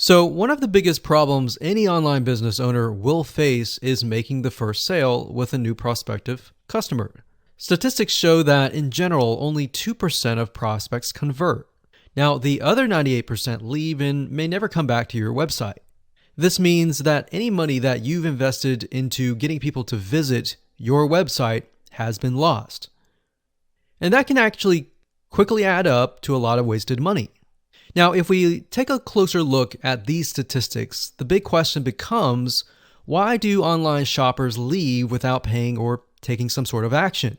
So, one of the biggest problems any online business owner will face is making the first sale with a new prospective customer. Statistics show that in general, only 2% of prospects convert. Now, the other 98% leave and may never come back to your website. This means that any money that you've invested into getting people to visit your website has been lost. And that can actually quickly add up to a lot of wasted money. Now, if we take a closer look at these statistics, the big question becomes, why do online shoppers leave without paying or taking some sort of action?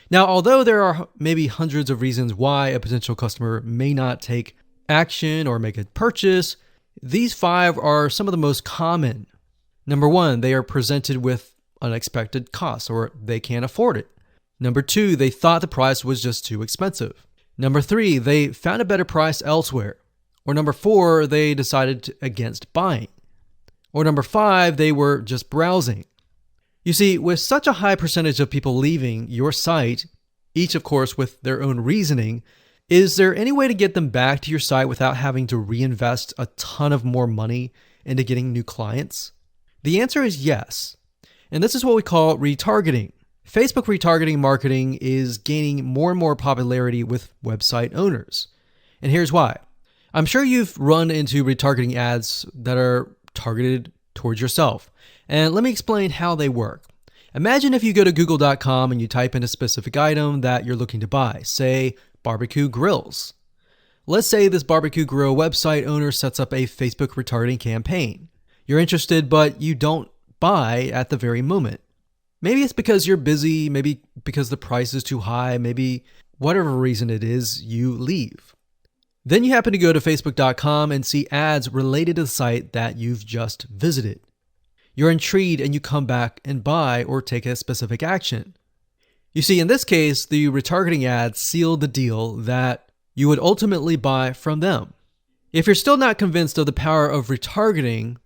Now, although there are maybe hundreds of reasons why a potential customer may not take action or make a purchase, these 5 are some of the most common. Number 1, they are presented with unexpected costs or they can't afford it. Number 2, they thought the price was just too expensive. Number 3, they found a better price elsewhere. Or number 4, they decided against buying. Or number 5, they were just browsing. You see, with such a high percentage of people leaving your site, each of course with their own reasoning, is there any way to get them back to your site without having to reinvest a ton of more money into getting new clients? The answer is yes. And this is what we call retargeting. Facebook retargeting marketing is gaining more and more popularity with website owners. And here's why. I'm sure you've run into retargeting ads that are targeted towards yourself. And let me explain how they work. Imagine if you go to google.com and you type in a specific item that you're looking to buy, say barbecue grills. Let's say this barbecue grill website owner sets up a Facebook retargeting campaign. You're interested, but you don't buy at the very moment. Maybe it's because you're busy, maybe because the price is too high, maybe whatever reason it is, you leave. Then you happen to go to facebook.com and see ads related to the site that you've just visited. You're intrigued and you come back and buy or take a specific action. You see, in this case, the retargeting ads sealed the deal that you would ultimately buy from them. If you're still not convinced of the power of retargeting,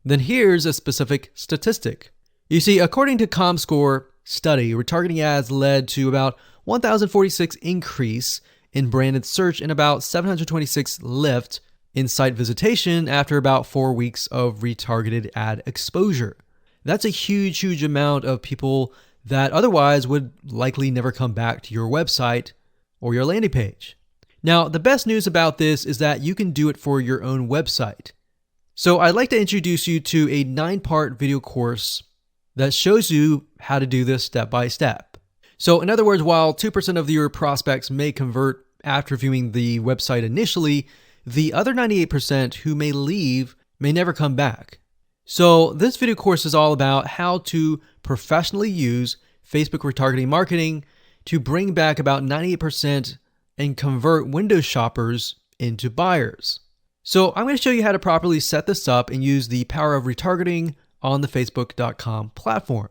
then here's a specific statistic. You see, according to ComScore study, retargeting ads led to about 1,046 increase in branded search and about 726 lift in site visitation after about 4 weeks of retargeted ad exposure. That's a huge amount of people that otherwise would likely never come back to your website or your landing page. Now, the best news about this is that you can do it for your own website. So I'd like to introduce you to a 9-part video course that shows you how to do this step by step. So in other words, while 2% of your prospects may convert after viewing the website initially, the other 98% who may leave may never come back. So this video course is all about how to professionally use Facebook retargeting marketing to bring back about 98% and convert window shoppers into buyers. So I'm going to show you how to properly set this up and use the power of retargeting on the facebook.com platform.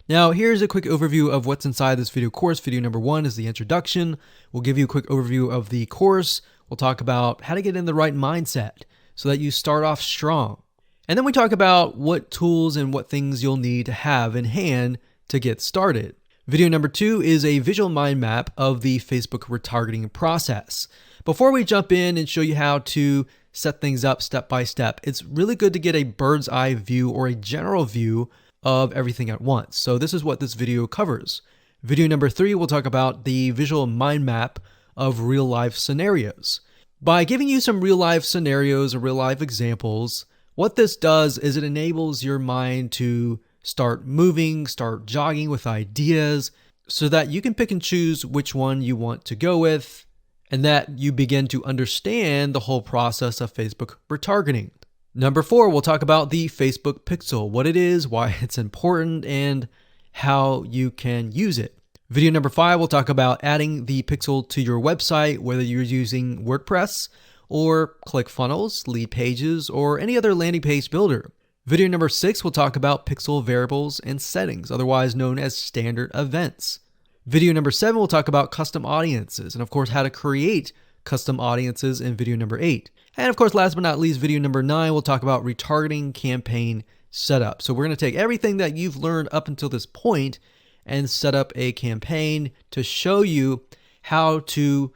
Now, here's a quick overview of what's inside this video course. Video number 1 is the introduction. We'll give you a quick overview of the course. We'll talk about how to get in the right mindset so that you start off strong. And then we talk about what tools and what things you'll need to have in hand to get started. Video number 2 is a visual mind map of the Facebook retargeting process. Before we jump in and show you how to set things up step by step, it's really good to get a bird's eye view or a general view of everything at once. So this is what this video covers. Video number 3 will talk about the visual mind map of real life scenarios. By giving you some real life scenarios or real life examples, what this does is it enables your mind to start moving, start jogging with ideas so that you can pick and choose which one you want to go with, and that you begin to understand the whole process of Facebook retargeting. Number 4, we'll talk about the Facebook Pixel, what it is, why it's important, and how you can use it. Video number 5, we'll talk about adding the Pixel to your website, whether you're using WordPress or ClickFunnels, Lead Pages, or any other landing page builder. Video number 6, we'll talk about Pixel variables and settings, otherwise known as standard events. Video number 7, we'll talk about custom audiences and of course how to create custom audiences in video number 8. And of course, last but not least, video number 9, we'll talk about retargeting campaign setup. So we're going to take everything that you've learned up until this point and set up a campaign to show you how to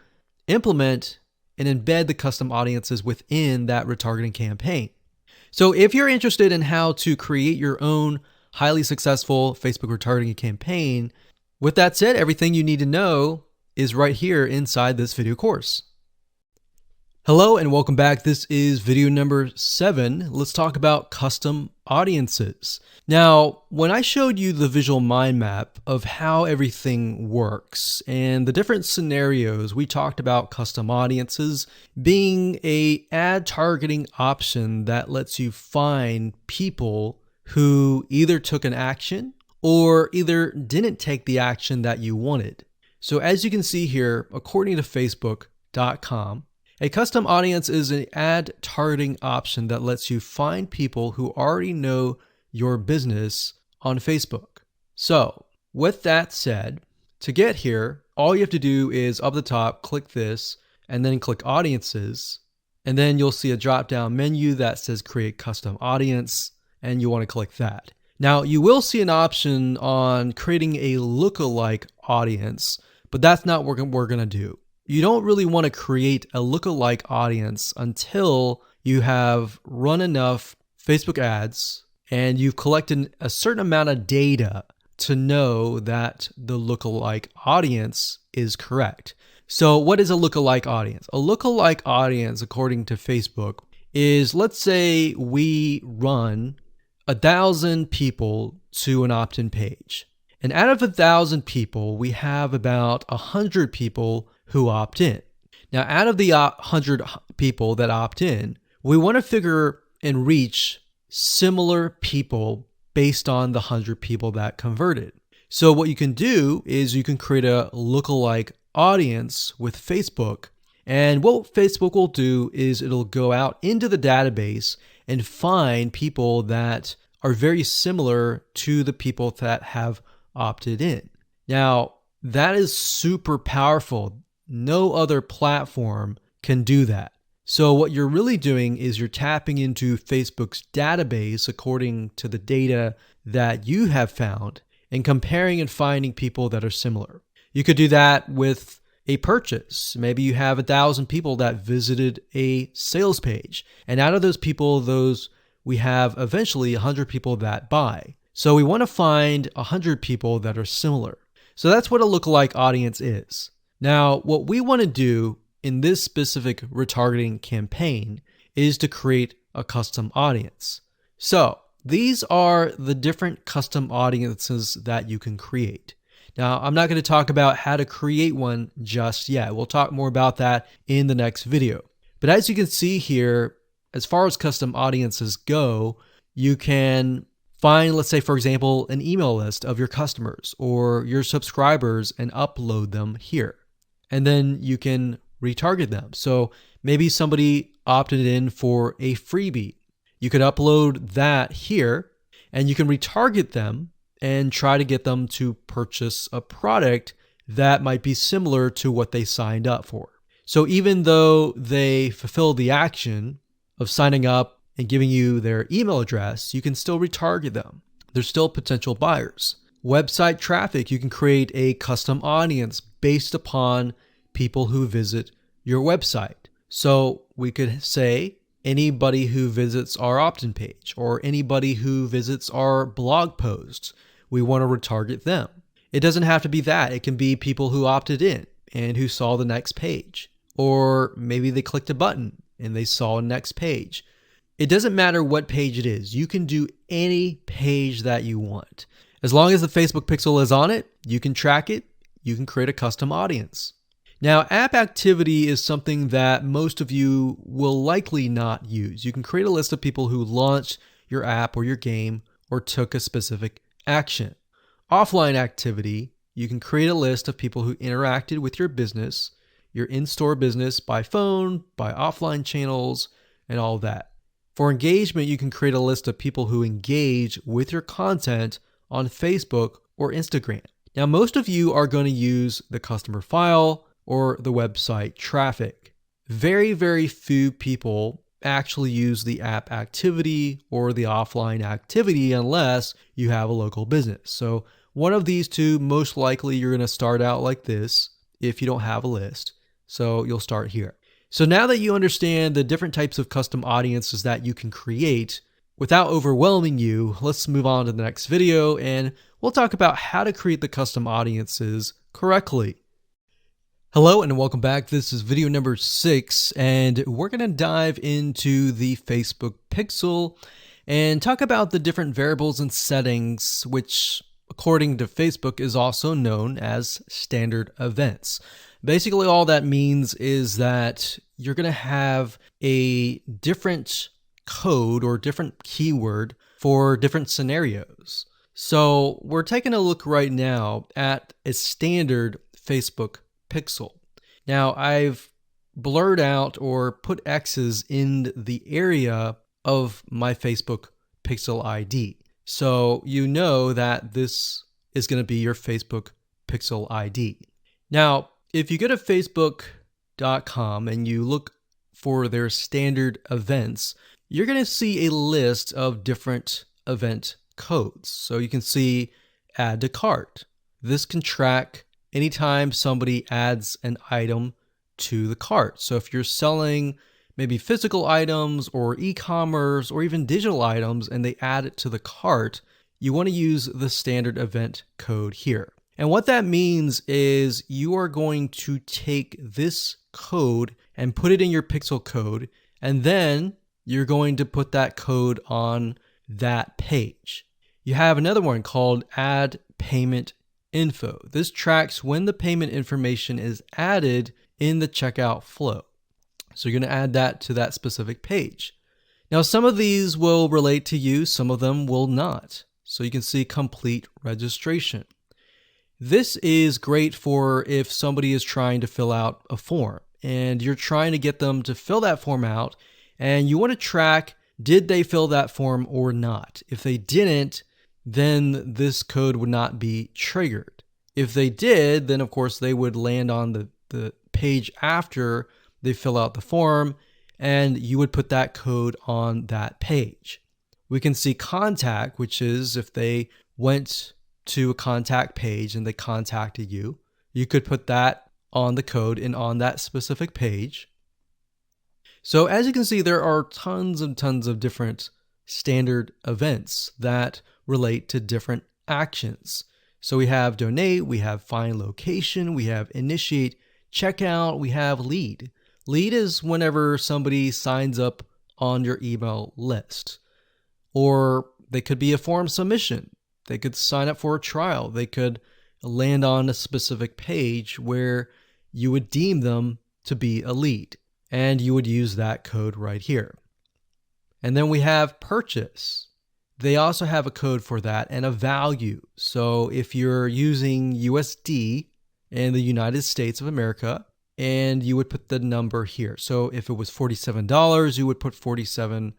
implement and embed the custom audiences within that retargeting campaign. So if you're interested in how to create your own highly successful Facebook retargeting campaign, with that said, everything you need to know is right here inside this video course. Hello and welcome back. This is video number 7. Let's talk about custom audiences. Now, when I showed you the visual mind map of how everything works and the different scenarios, we talked about custom audiences being an ad targeting option that lets you find people who either took an action or either didn't take the action that you wanted. So as you can see here, according to Facebook.com, a custom audience is an ad targeting option that lets you find people who already know your business on Facebook. So with that said, to get here, all you have to do is up the top, click this, and then click audiences. And then you'll see a drop-down menu that says create custom audience, and you want to click that. Now you will see an option on creating a lookalike audience, but that's not what we're going to do. You don't really want to create a lookalike audience until you have run enough Facebook ads and you've collected a certain amount of data to know that the lookalike audience is correct. So what is a lookalike audience? A lookalike audience, according to Facebook, is, let's say we run 1,000 people to an opt-in page. And out of 1,000 people, we have about 100 people who opt in. Now, out of the 100 people that opt in, we want to figure and reach similar people based on the 100 people that converted. So what you can do is you can create a lookalike audience with Facebook. And what Facebook will do is it'll go out into the database and find people that are very similar to the people that have opted in. Now, that is super powerful. No other platform can do that. So what you're really doing is you're tapping into Facebook's database according to the data that you have found and comparing and finding people that are similar. You could do that with a purchase. Maybe you have 1,000 people that visited a sales page. And out of those people, we have eventually 100 people that buy. So we want to find 100 people that are similar. So that's what a lookalike audience is. Now, what we want to do in this specific retargeting campaign is to create a custom audience. So these are the different custom audiences that you can create. Now, I'm not going to talk about how to create one just yet. We'll talk more about that in the next video. But as you can see here, as far as custom audiences go, you can find, let's say, for example, an email list of your customers or your subscribers and upload them here. And then you can retarget them. So maybe somebody opted in for a freebie. You could upload that here and you can retarget them and try to get them to purchase a product that might be similar to what they signed up for. So even though they fulfill the action of signing up and giving you their email address, you can still retarget them. They're still potential buyers. Website traffic, you can create a custom audience based upon people who visit your website. So we could say anybody who visits our opt-in page or anybody who visits our blog posts, we want to retarget them. It doesn't have to be that. It can be people who opted in and who saw the next page. Or maybe they clicked a button and they saw a next page. It doesn't matter what page it is. You can do any page that you want. As long as the Facebook pixel is on it, you can track it, you can create a custom audience. Now, app activity is something that most of you will likely not use. You can create a list of people who launched your app or your game or took a specific action. Offline activity, you can create a list of people who interacted with your business, your in-store business by phone, by offline channels, and all that. For engagement, you can create a list of people who engage with your content on Facebook or Instagram. Now, most of you are going to use the customer file or the website traffic. Very, very few people actually use the app activity or the offline activity unless you have a local business. So one of these two, most likely you're going to start out like this if you don't have a list. So you'll start here. So now that you understand the different types of custom audiences that you can create, without overwhelming you, let's move on to the next video and we'll talk about how to create the custom audiences correctly. Hello and welcome back. This is video number 6 and we're going to dive into the Facebook Pixel and talk about the different variables and settings, which according to Facebook is also known as standard events. Basically, all that means is that you're going to have a different code or different keyword for different scenarios. So we're taking a look right now at a standard Facebook Pixel. Now I've blurred out or put X's in the area of my Facebook Pixel ID. So you know that this is going to be your Facebook Pixel ID. Now, if you go to facebook.com and you look for their standard events, you're going to see a list of different event codes. So you can see add to cart. This can track anytime somebody adds an item to the cart. So if you're selling maybe physical items or e-commerce or even digital items and they add it to the cart, you want to use the standard event code here. And what that means is you are going to take this code and put it in your Pixel code, and then you're going to put that code on that page. You have another one called add payment info. This tracks when the payment information is added in the checkout flow. So you're going to add that to that specific page. Now, some of these will relate to you, some of them will not. So you can see complete registration. This is great for if somebody is trying to fill out a form and you're trying to get them to fill that form out and you want to track, did they fill that form or not? If they didn't, then this code would not be triggered. If they did, then of course they would land on the page after they fill out the form and you would put that code on that page. We can see contact, which is if they went to a contact page and they contacted you, you could put that on the code and on that specific page. So as you can see, there are tons and tons of different standard events that relate to different actions. So we have donate, we have find location, we have initiate checkout, we have lead. Lead is whenever somebody signs up on your email list. Or they could be a form submission. They could sign up for a trial. They could land on a specific page where you would deem them to be a lead. And you would use that code right here. And then we have purchase. They also have a code for that and a value. So if you're using USD in the United States of America, and you would put the number here. So if it was $47, you would put 47.00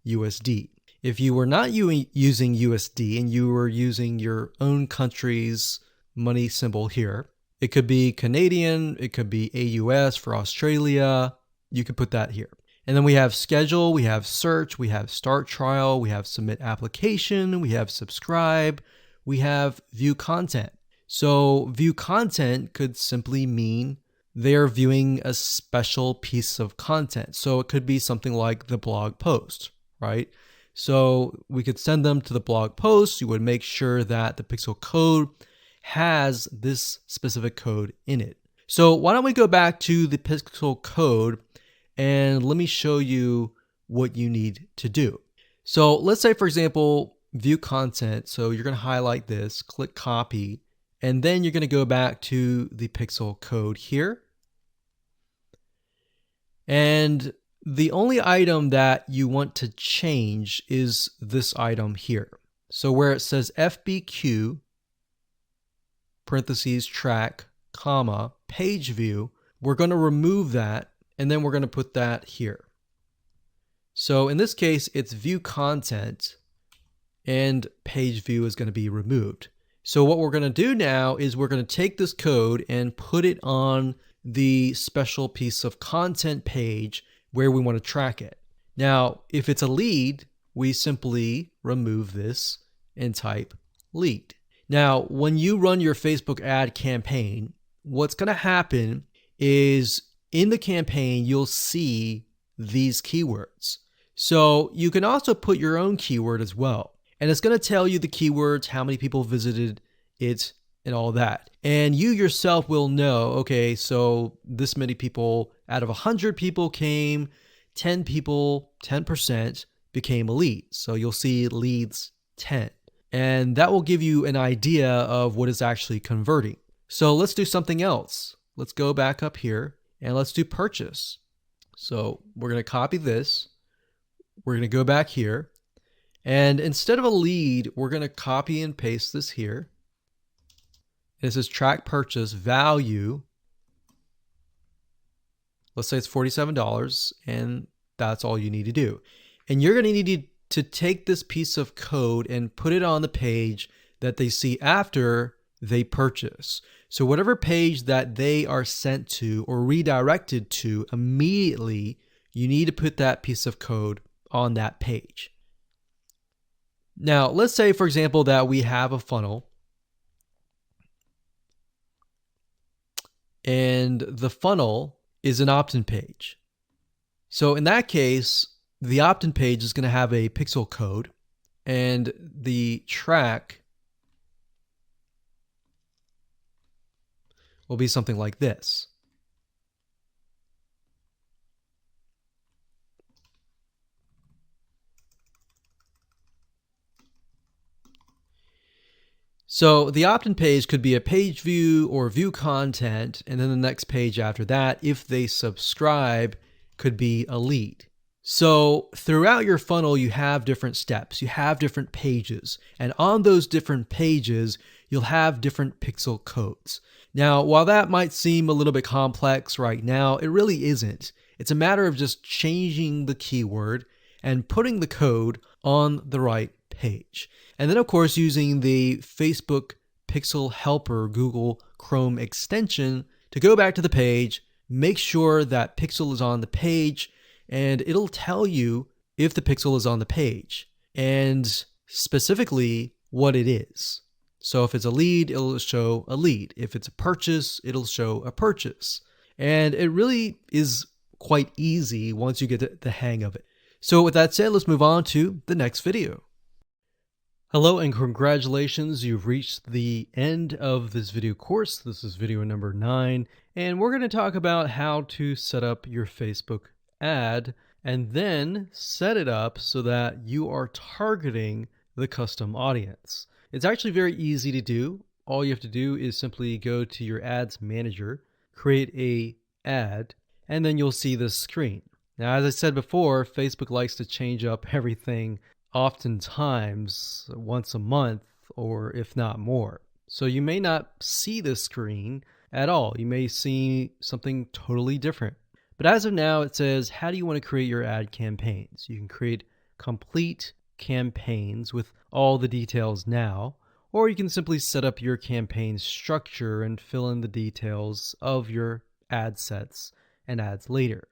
USD. If you were not using USD and you were using your own country's money symbol here, it could be Canadian, it could be AUS for Australia, you could put that here. And then we have schedule, we have search, we have start trial, we have submit application, we have subscribe, we have view content. So view content could simply mean they're viewing a special piece of content. So it could be something like the blog post, right? So we could send them to the blog post. You would make sure that the Pixel code has this specific code in it. So why don't we go back to the Pixel code and let me show you what you need to do. So let's say, for example, view content. So you're going to highlight this, click copy, and then you're going to go back to the Pixel code here. And the only item that you want to change is this item here. So where it says FBQ, parentheses, track, comma, page view, we're going to remove that and then we're going to put that here. So in this case, it's view content and page view is going to be removed. So what we're going to do now is we're going to take this code and put it on the special piece of content page where we want to track it. Now, if it's a lead, we simply remove this and type lead. Now, when you run your Facebook ad campaign, what's going to happen is in the campaign, you'll see these keywords. So you can also put your own keyword as well. And it's going to tell you the keywords, how many people visited it, and all that. And you yourself will know, okay, so this many people out of 100 people came, 10 people, 10% became a lead. So you'll see leads 10. And that will give you an idea of what is actually converting. So let's do something else. Let's go back up here and let's do purchase. So we're going to copy this. We're going to go back here. And instead of a lead, we're going to copy and paste this here. This is track purchase value. Let's say it's $47, and that's all you need to do. And you're going to need to take this piece of code and put it on the page that they see after they purchase. So whatever page that they are sent to or redirected to immediately, you need to put that piece of code on that page. Now, let's say, for example, that we have a funnel and the funnel is an opt-in page. So in that case, the opt-in page is going to have a pixel code, and the track will be something like this. So the opt-in page could be a page view or view content, and then the next page after that, if they subscribe, could be a lead. So throughout your funnel, you have different steps, you have different pages, and on those different pages, you'll have different pixel codes. Now, while that might seem a little bit complex right now, it really isn't. It's a matter of just changing the keyword and putting the code on the right page. And then, of course, using the Facebook Pixel Helper Google Chrome extension to go back to the page, make sure that pixel is on the page, and it'll tell you if the pixel is on the page and specifically what it is. So if it's a lead, it'll show a lead. If it's a purchase, it'll show a purchase. And it really is quite easy once you get the hang of it. So with that said, let's move on to the next video. Hello and congratulations, you've reached the end of this video course. This is video number 9, and we're going to talk about how to set up your Facebook ad and then set it up so that you are targeting the custom audience. It's actually very easy to do. All you have to do is simply go to your ads manager, create a ad, and then you'll see this screen. Now, as I said before, Facebook likes to change up everything oftentimes once a month, or if not more. So you may not see this screen at all. You may see something totally different. But as of now, it says, how do you want to create your ad campaigns? You can create complete campaigns with all the details now, or you can simply set up your campaign structure and fill in the details of your ad sets and ads later.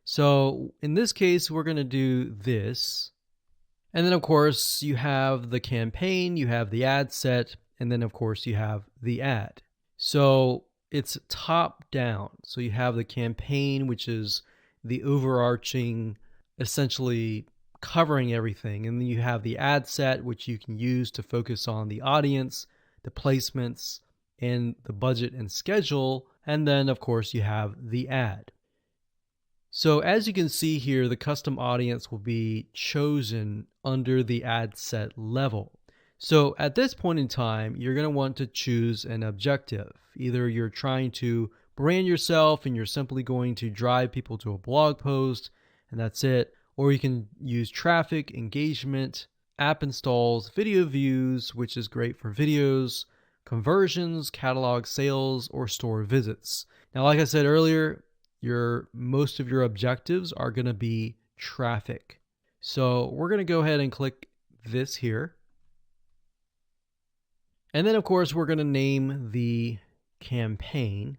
So in this case, we're going to do this. And then, of course, you have the campaign, you have the ad set, and then, of course, you have the ad. So it's top down. So you have the campaign, which is the overarching, essentially covering everything. And then you have the ad set, which you can use to focus on the audience, the placements, and the budget and schedule. And then, of course, you have the ad. So as you can see here, the custom audience will be chosen under the ad set level. So at this point in time, you're going to want to choose an objective. Either you're trying to brand yourself and you're simply going to drive people to a blog post and that's it. Or you can use traffic, engagement, app installs, video views, which is great for videos, conversions, catalog sales, or store visits. Now, like I said earlier, most of your objectives are going to be traffic. So we're going to go ahead and click this here. And then, of course, we're going to name the campaign.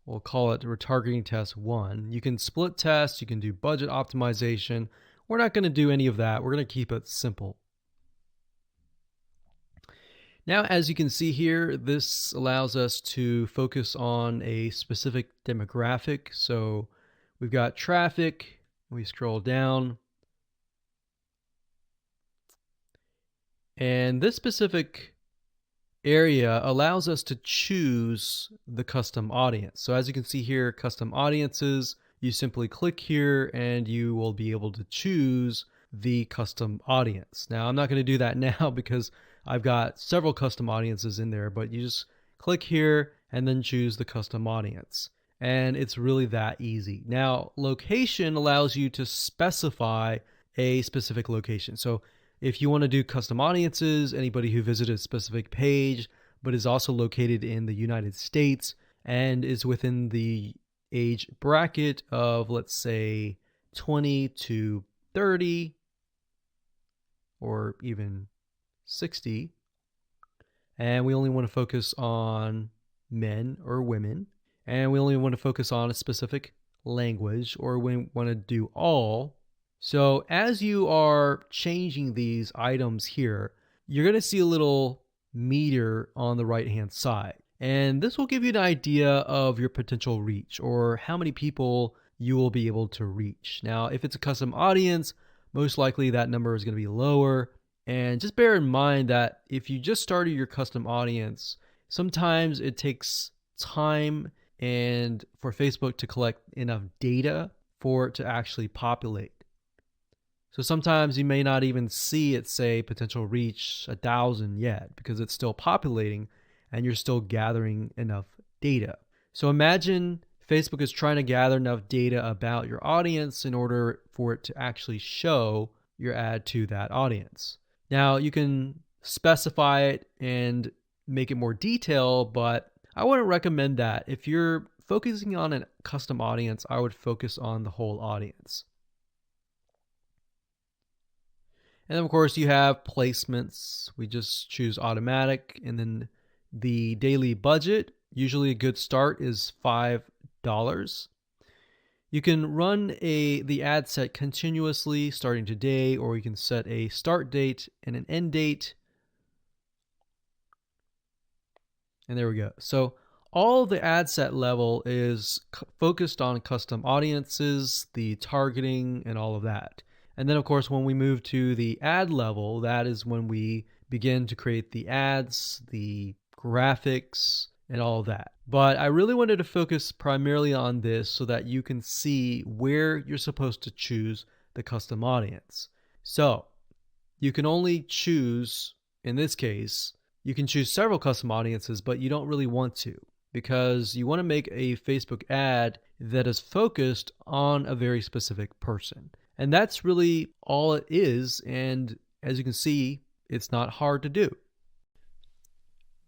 We'll call it retargeting test 1. You can split test, you can do budget optimization. We're not going to do any of that. We're going to keep it simple. Now, as you can see here, this allows us to focus on a specific demographic. So we've got traffic, we scroll down, and this specific area allows us to choose the custom audience. So as you can see here, custom audiences, you simply click here and you will be able to choose the custom audience. Now, I'm not going to do that now because I've got several custom audiences in there, but you just click here and then choose the custom audience. And it's really that easy. Now, location allows you to specify a specific location. So if you want to do custom audiences, anybody who visited a specific page, but is also located in the United States and is within the age bracket of, let's say, 20 to 30 or even 60, and we only want to focus on men or women, and we only want to focus on a specific language, or we want to do all. So as you are changing these items here, you're going to see a little meter on the right hand side. And this will give you an idea of your potential reach or how many people you will be able to reach. Now, if it's a custom audience, most likely that number is going to be lower. And just bear in mind that if you just started your custom audience, sometimes it takes time and for Facebook to collect enough data for it to actually populate. So sometimes you may not even see it say potential reach 1,000 yet because it's still populating and you're still gathering enough data. So imagine Facebook is trying to gather enough data about your audience in order for it to actually show your ad to that audience. Now you can specify it and make it more detailed, but I wouldn't recommend that. If you're focusing on a custom audience, I would focus on the whole audience. And then of course you have placements. We just choose automatic, and then the daily budget, usually a good start is $5. You can run the ad set continuously starting today, or you can set a start date and an end date. And there we go. So all of the ad set level is focused on custom audiences, the targeting, and all of that. And then of course, when we move to the ad level, that is when we begin to create the ads, the graphics, and all of that. But I really wanted to focus primarily on this so that you can see where you're supposed to choose the custom audience. So you can only choose, in this case, you can choose several custom audiences, but you don't really want to, because you want to make a Facebook ad that is focused on a very specific person. And that's really all it is. And as you can see, it's not hard to do.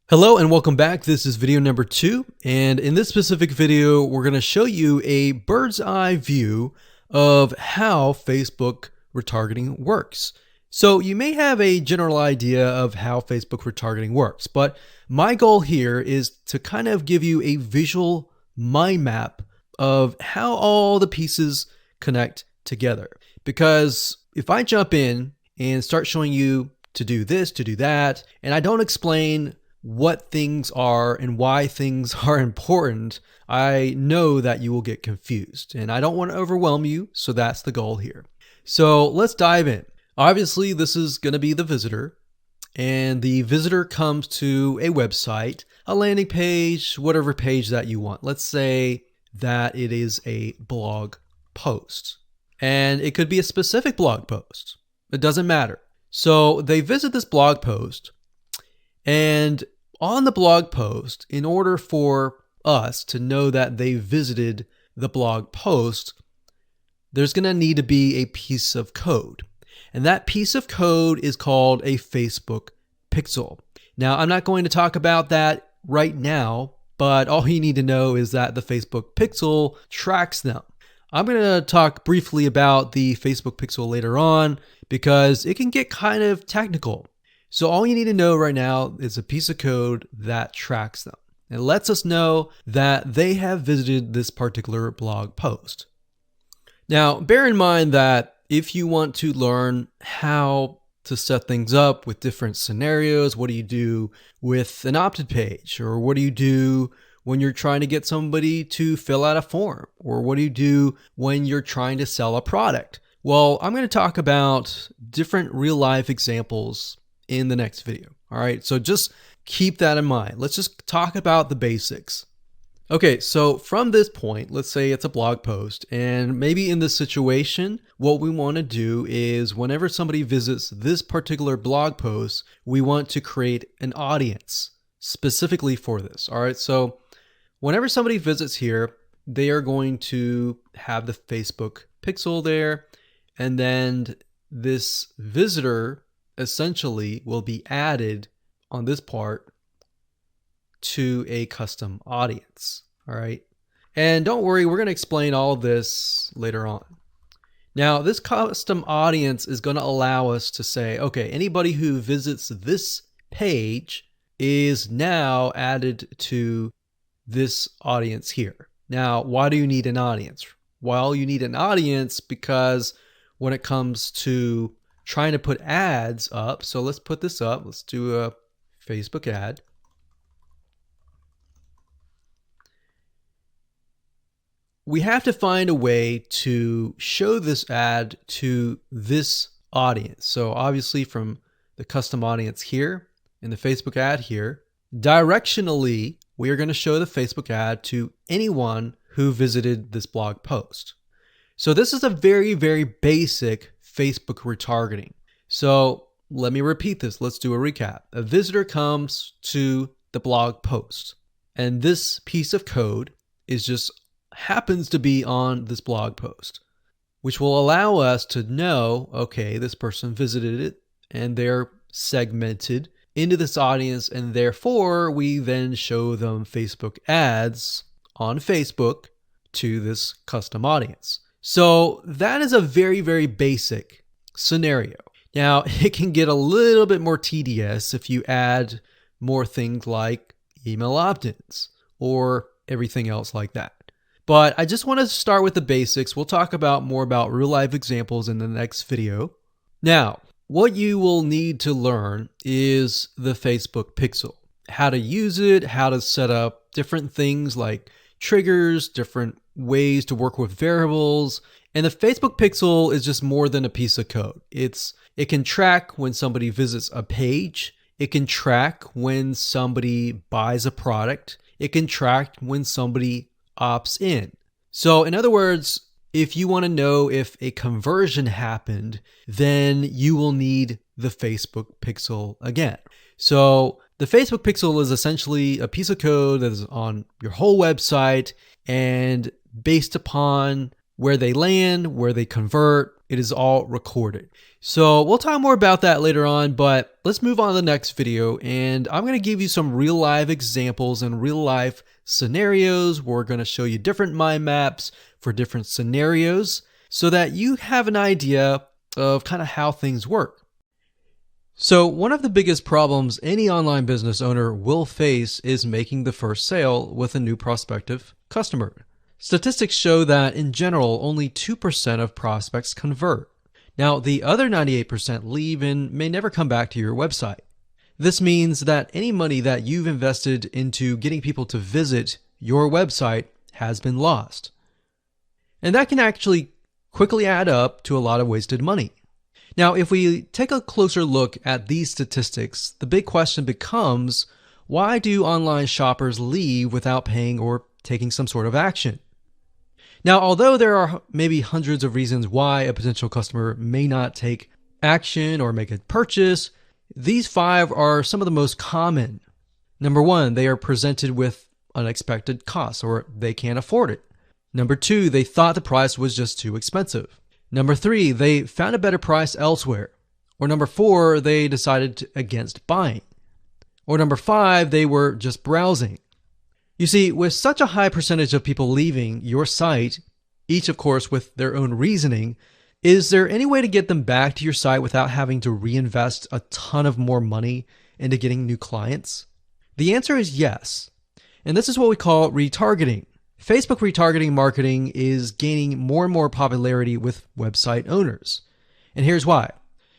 Hello and welcome back. This is video number 2. And in this specific video, we're going to show you a bird's eye view of how Facebook retargeting works. So you may have a general idea of how Facebook retargeting works, but my goal here is to kind of give you a visual mind map of how all the pieces connect together. Because if I jump in and start showing you to do this, to do that, and I don't explain what things are and why things are important, I know that you will get confused, and I don't want to overwhelm you, so that's the goal here. So let's dive in. Obviously, this is going to be the visitor, and the visitor comes to a website, a landing page, whatever page that you want. Let's say that it is a blog post, and it could be a specific blog post. It doesn't matter. So they visit this blog post, and on the blog post, in order for us to know that they visited the blog post, there's going to need to be a piece of code. And that piece of code is called a Facebook pixel. Now, I'm not going to talk about that right now, but all you need to know is that the Facebook pixel tracks them. I'm going to talk briefly about the Facebook pixel later on because it can get kind of technical. So all you need to know right now is a piece of code that tracks them. It lets us know that they have visited this particular blog post. Now, bear in mind that if you want to learn how to set things up with different scenarios. What do you do with an opted page? Or what do you do when you're trying to get somebody to fill out a form? Or what do you do when you're trying to sell a product? Well, I'm going to talk about different real life examples in the next video. All right, so just keep that in mind. Let's just talk about the basics. Okay, so from this point, let's say it's a blog post, and maybe in this situation, what we want to do is whenever somebody visits this particular blog post, we want to create an audience specifically for this. All right, so whenever somebody visits here, they are going to have the Facebook pixel there, and then this visitor essentially will be added on this part to a custom audience. All right. And don't worry, we're going to explain all of this later on. Now, this custom audience is going to allow us to say, okay, anybody who visits this page is now added to this audience here. Now, why do you need an audience? Well, you need an audience because when it comes to trying to put ads up, so let's put this up. Let's do a Facebook ad. We have to find a way to show this ad to this audience. So obviously from the custom audience here in the Facebook ad here, directionally, we are going to show the Facebook ad to anyone who visited this blog post. So this is a very, very basic Facebook retargeting. So let me repeat this. Let's do a recap. A visitor comes to the blog post, and this piece of code is just happens to be on this blog post, which will allow us to know, okay, this person visited it and they're segmented into this audience, and therefore we then show them Facebook ads on Facebook to this custom audience. So that is a very, very basic scenario. Now, it can get a little bit more tedious if you add more things like email opt-ins or everything else like that. But I just want to start with the basics. We'll talk about more about real life examples in the next video. Now, what you will need to learn is the Facebook pixel, how to use it, how to set up different things like triggers, different ways to work with variables. And the Facebook pixel is just more than a piece of code. It can track when somebody visits a page. It can track when somebody buys a product. It can track when somebody opts in. So in other words, if you want to know if a conversion happened, then you will need the Facebook pixel again. So the Facebook pixel is essentially a piece of code that is on your whole website, and based upon where they land, where they convert, it is all recorded. So we'll talk more about that later on, but let's move on to the next video, and I'm going to give you some real life examples and real life scenarios. We're going to show you different mind maps for different scenarios so that you have an idea of kind of how things work. So one of the biggest problems any online business owner will face is making the first sale with a new prospective customer. Statistics show that in general, only 2% of prospects convert. Now, the other 98% leave and may never come back to your website. This means that any money that you've invested into getting people to visit your website has been lost. And that can actually quickly add up to a lot of wasted money. Now, if we take a closer look at these statistics, the big question becomes, why do online shoppers leave without paying or taking some sort of action? Now, although there are maybe hundreds of reasons why a potential customer may not take action or make a purchase, these 5 are some of the most common. Number 1, they are presented with unexpected costs, or they can't afford it. Number 2, they thought the price was just too expensive. Number 3, they found a better price elsewhere. Or number 4, they decided against buying. Or number 5, they were just browsing. You see, with such a high percentage of people leaving your site, each of course with their own reasoning, is there any way to get them back to your site without having to reinvest a ton of more money into getting new clients? The answer is yes. And this is what we call retargeting. Facebook retargeting marketing is gaining more and more popularity with website owners. And here's why.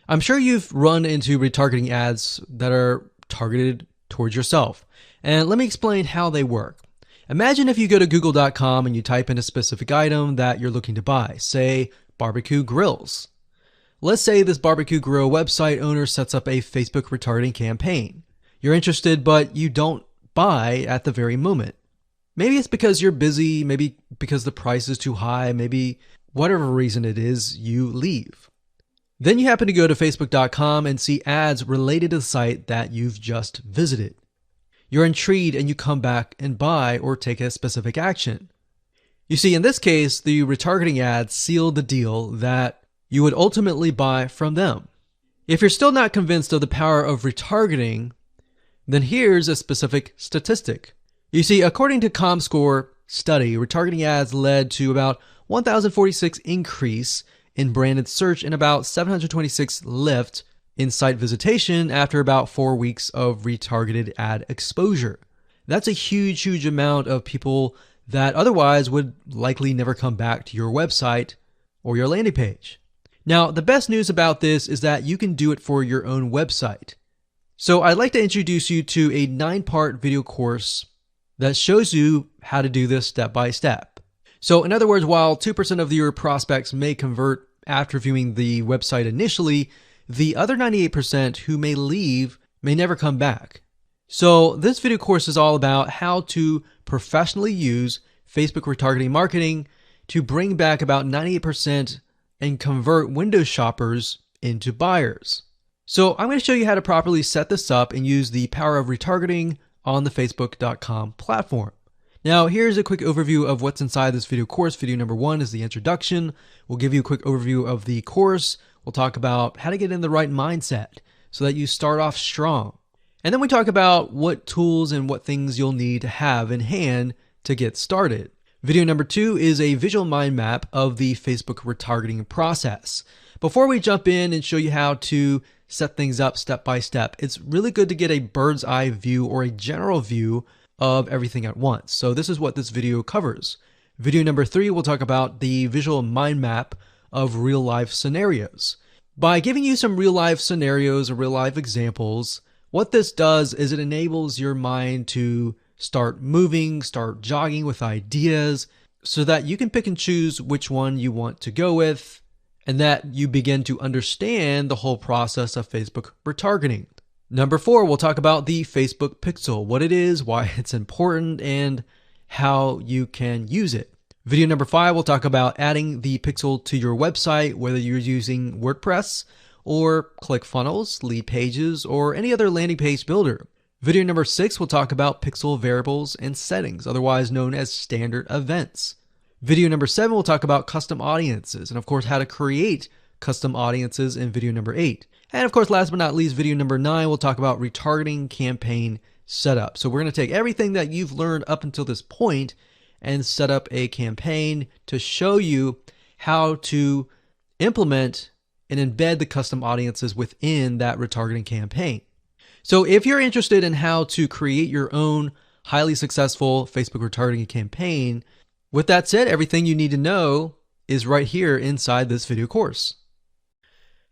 I'm sure you've run into retargeting ads that are targeted towards yourself. And let me explain how they work. Imagine if you go to google.com and you type in a specific item that you're looking to buy, say barbecue grills. Let's say this barbecue grill website owner sets up a Facebook retargeting campaign. You're interested, but you don't buy at the very moment. Maybe it's because you're busy, maybe because the price is too high, maybe whatever reason it is, you leave. Then you happen to go to facebook.com and see ads related to the site that you've just visited. You're intrigued and you come back and buy or take a specific action. You see, in this case, the retargeting ads sealed the deal that you would ultimately buy from them. If you're still not convinced of the power of retargeting, then here's a specific statistic. You see, according to ComScore study, retargeting ads led to about 1,046 increase in branded search and about 726 lift in site visitation after about 4 weeks of retargeted ad exposure. That's a huge amount of people that otherwise would likely never come back to your website or your landing page. Now, the best news about this is that you can do it for your own website. So I'd like to introduce you to a 9-part video course that shows you how to do this step by step. So in other words, while 2% of your prospects may convert after viewing the website initially, the other 98% who may leave may never come back. So this video course is all about how to professionally use Facebook retargeting marketing to bring back about 98% and convert window shoppers into buyers. So I'm going to show you how to properly set this up and use the power of retargeting on the facebook.com platform. Now, here's a quick overview of what's inside this video course. Video number 1 is the introduction. We'll give you a quick overview of the course. We'll talk about how to get in the right mindset so that you start off strong. And then we talk about what tools and what things you'll need to have in hand to get started. Video number 2 is a visual mind map of the Facebook retargeting process. Before we jump in and show you how to set things up step by step, it's really good to get a bird's eye view or a general view of everything at once. So this is what this video covers. Video number 3 will talk about the visual mind map of real life scenarios. By giving you some real life scenarios or real life examples, what this does is it enables your mind to start moving, start jogging with ideas so that you can pick and choose which one you want to go with and that you begin to understand the whole process of Facebook retargeting. Number 4, we'll talk about the Facebook Pixel, what it is, why it's important, and how you can use it. Video number 5, we'll talk about adding the Pixel to your website, whether you're using WordPress or ClickFunnels, Leadpages, or any other landing page builder. Video number 6, we'll talk about Pixel variables and settings, otherwise known as standard events. Video number 7, we'll talk about custom audiences, and of course how to create custom audiences in video number 8. And of course, last but not least, video number 9, we'll talk about retargeting campaign setup. So we're going to take everything that you've learned up until this point and set up a campaign to show you how to implement and embed the custom audiences within that retargeting campaign. So if you're interested in how to create your own highly successful Facebook retargeting campaign, with that said, everything you need to know is right here inside this video course.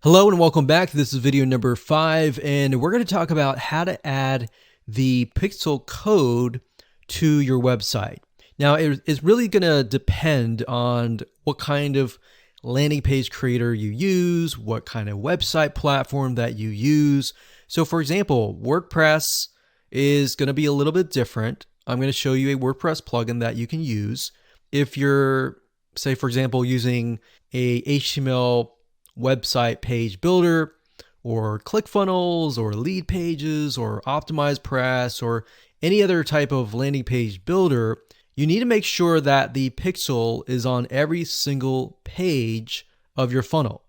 Hello and welcome back. This is video number 5, and we're going to talk about how to add the Pixel code to your website. Now, it's really going to depend on what kind of landing page creator you use, what kind of website platform that you use. So for example, WordPress is going to be a little bit different. I'm going to show you a WordPress plugin that you can use. If you're, say, for example, using a HTML website page builder or ClickFunnels or Leadpages or OptimizePress or any other type of landing page builder, you need to make sure that the pixel is on every single page of your funnel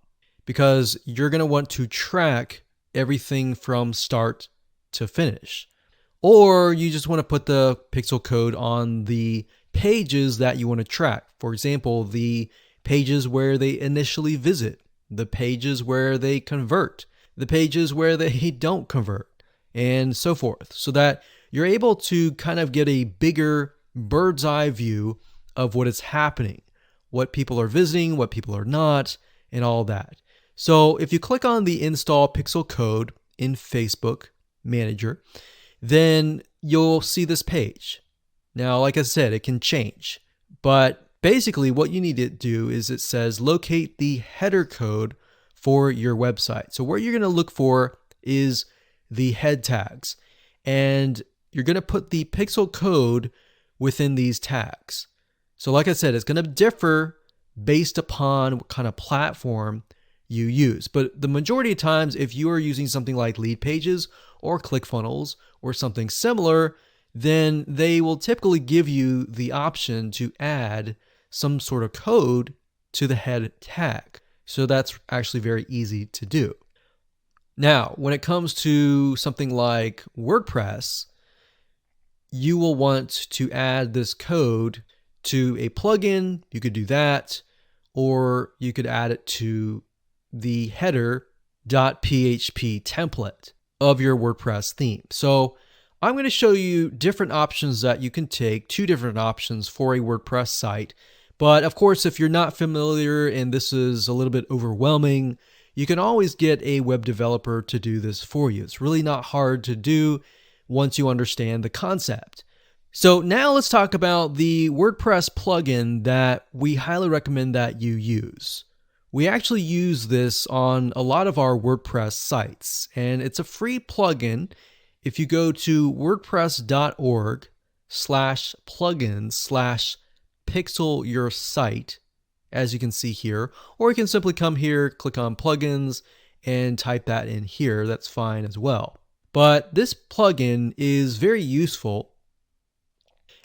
because you're going to want to track everything from start to finish. Or you just want to put the pixel code on the pages that you want to track. For example, the pages where they initially visit, the pages where they convert, the pages where they don't convert, and so forth, so that you're able to kind of get a bigger bird's eye view of what is happening, what people are visiting, what people are not, and all that. So if you click on the install pixel code in Facebook Manager, then you'll see this page. Now, like I said, it can change, but basically what you need to do is it says locate the header code for your website. So what you're going to look for is the head tags, and you're going to put the pixel code within these tags. So like I said, it's going to differ based upon what kind of platform you use. But the majority of times, if you are using something like Lead Pages or ClickFunnels or something similar, then they will typically give you the option to add some sort of code to the head tag. So that's actually very easy to do. Now, when it comes to something like WordPress, you will want to add this code to a plugin. You could do that, or you could add it to the header.php template of your WordPress theme. So I'm going to show you different options that you can take, 2 different options for a WordPress site. But of course, if you're not familiar and this is a little bit overwhelming, you can always get a web developer to do this for you. It's really not hard to do once you understand the concept. So now let's talk about the WordPress plugin that we highly recommend that you use. We actually use this on a lot of our WordPress sites, and it's a free plugin. If you go to wordpress.org/plugins/pixel your site, as you can see here, or you can simply come here, click on plugins, and type that in here. That's fine as well. But this plugin is very useful,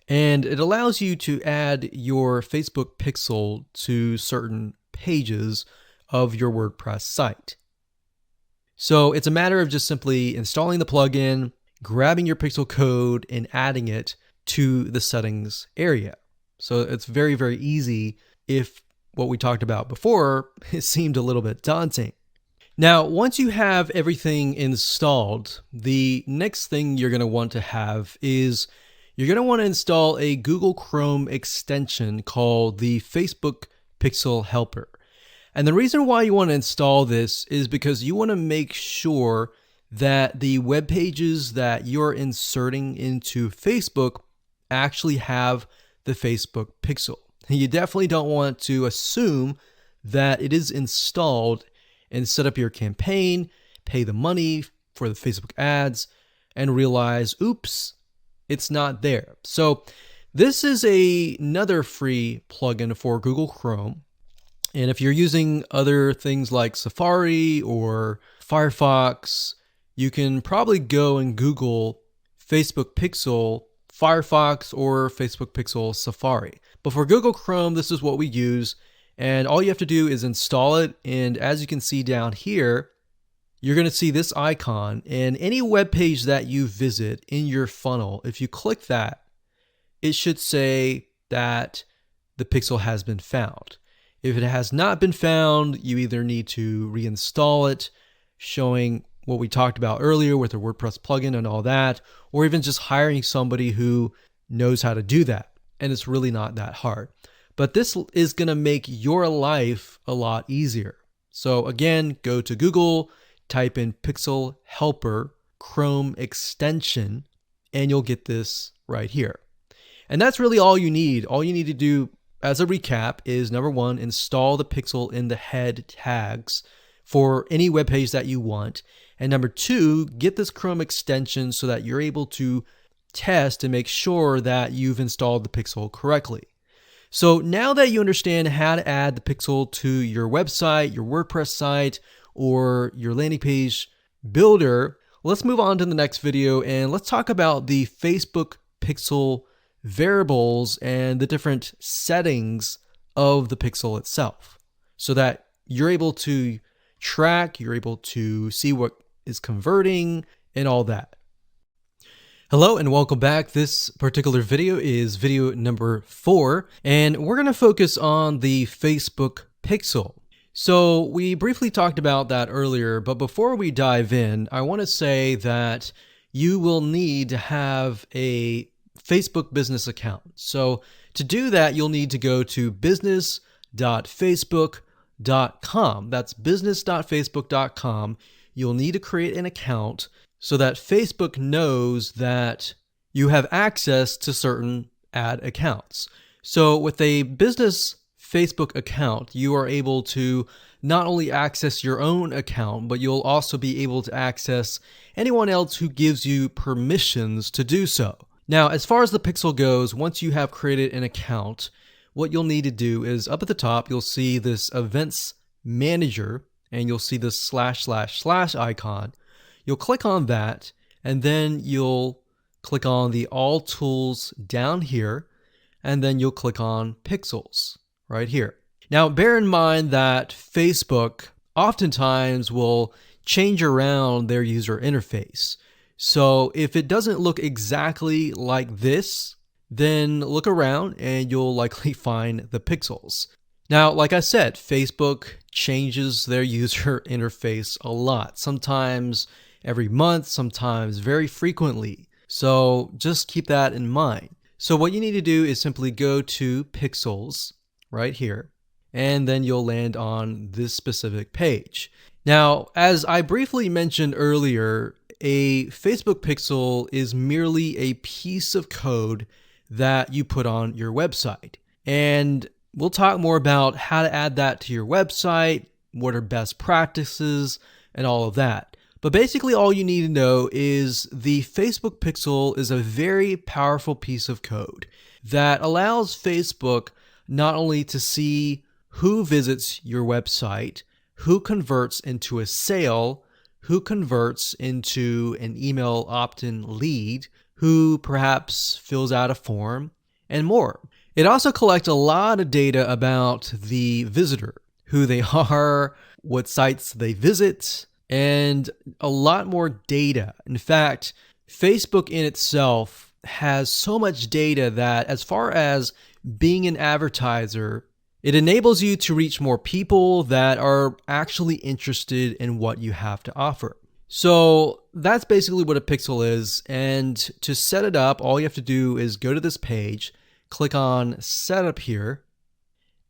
and it allows you to add your Facebook pixel to certain pages of your WordPress site. So it's a matter of just simply installing the plugin, grabbing your pixel code, and adding it to the settings area. So it's very, very easy if what we talked about before, it seemed a little bit daunting. Now, once you have everything installed, the next thing you're going to want to have is you're going to want to install a Google Chrome extension called the Facebook Pixel Helper. And the reason why you want to install this is because you want to make sure that the web pages that you're inserting into Facebook actually have the Facebook pixel. You definitely don't want to assume that it is installed and set up your campaign, pay the money for the Facebook ads, and realize, oops, it's not there. So this is another free plugin for Google Chrome. And if you're using other things like Safari or Firefox, you can probably go and Google Facebook Pixel Firefox or Facebook Pixel Safari. But for Google Chrome, this is what we use. And all you have to do is install it. And as you can see down here, you're going to see this icon. And any web page that you visit in your funnel, if you click that, it should say that the pixel has been found. If it has not been found, you either need to reinstall it, showing what we talked about earlier with the WordPress plugin and all that, or even just hiring somebody who knows how to do that. And it's really not that hard. But this is going to make your life a lot easier. So again, go to Google, type in Pixel Helper Chrome extension, and you'll get this right here. And that's really all you need. All you need to do as a recap is, number one, install the pixel in the head tags for any web page that you want. And number two, get this Chrome extension so that you're able to test and make sure that you've installed the pixel correctly. So now that you understand how to add the pixel to your website, your WordPress site, or your landing page builder, let's move on to the next video and let's talk about the Facebook pixel variables and the different settings of the pixel itself so that you're able to track, you're able to see what is converting and all that. Hello and welcome back. This particular video is video number 4, and we're going to focus on the Facebook pixel. So we briefly talked about that earlier, but before we dive in, I want to say that you will need to have a Facebook business account. So to do that, you'll need to go to business.facebook.com business.facebook.com. That's business.facebook.com. You'll need to create an account so that Facebook knows that you have access to certain ad accounts. So with a business Facebook account, you are able to not only access your own account, but you'll also be able to access anyone else who gives you permissions to do so. Now, as far as the pixel goes, once you have created an account, what you'll need to do is up at the top, you'll see this events manager and you'll see this / icon. You'll click on that and then you'll click on the all tools down here and then you'll click on pixels right here. Now, bear in mind that Facebook oftentimes will change around their user interface. So if it doesn't look exactly like this, then look around and you'll likely find the pixels. Now, like I said, Facebook changes their user interface a lot, sometimes every month, sometimes very frequently. So just keep that in mind. So what you need to do is simply go to pixels right here, and then you'll land on this specific page. Now, as I briefly mentioned earlier, a Facebook pixel is merely a piece of code that you put on your website. And we'll talk more about how to add that to your website, what are best practices, and all of that. But basically all you need to know is the Facebook pixel is a very powerful piece of code that allows Facebook not only to see who visits your website, who converts into a sale, who converts into an email opt-in lead, who perhaps fills out a form, and more. It also collects a lot of data about the visitor, who they are, what sites they visit, and a lot more data. In fact, Facebook in itself has so much data that as far as being an advertiser, it enables you to reach more people that are actually interested in what you have to offer. So that's basically what a pixel is. And to set it up, all you have to do is go to this page, click on Setup here,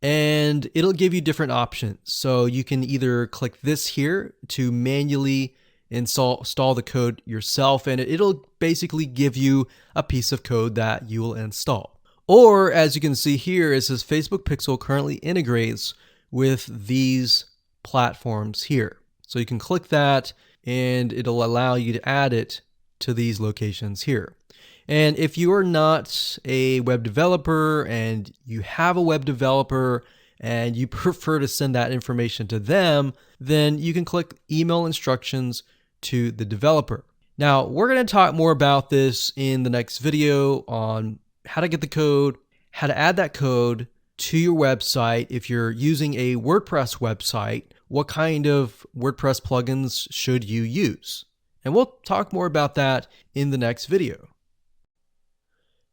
and it'll give you different options. So you can either click this here to manually install the code yourself, and it'll basically give you a piece of code that you will install. Or as you can see here, it says Facebook Pixel currently integrates with these platforms here. So you can click that and it'll allow you to add it to these locations here. And if you are not a web developer and you have a web developer and you prefer to send that information to them, then you can click email instructions to the developer. Now, we're going to talk more about this in the next video on how to get the code, how to add that code to your website. If you're using a WordPress website, what kind of WordPress plugins should you use? And we'll talk more about that in the next video.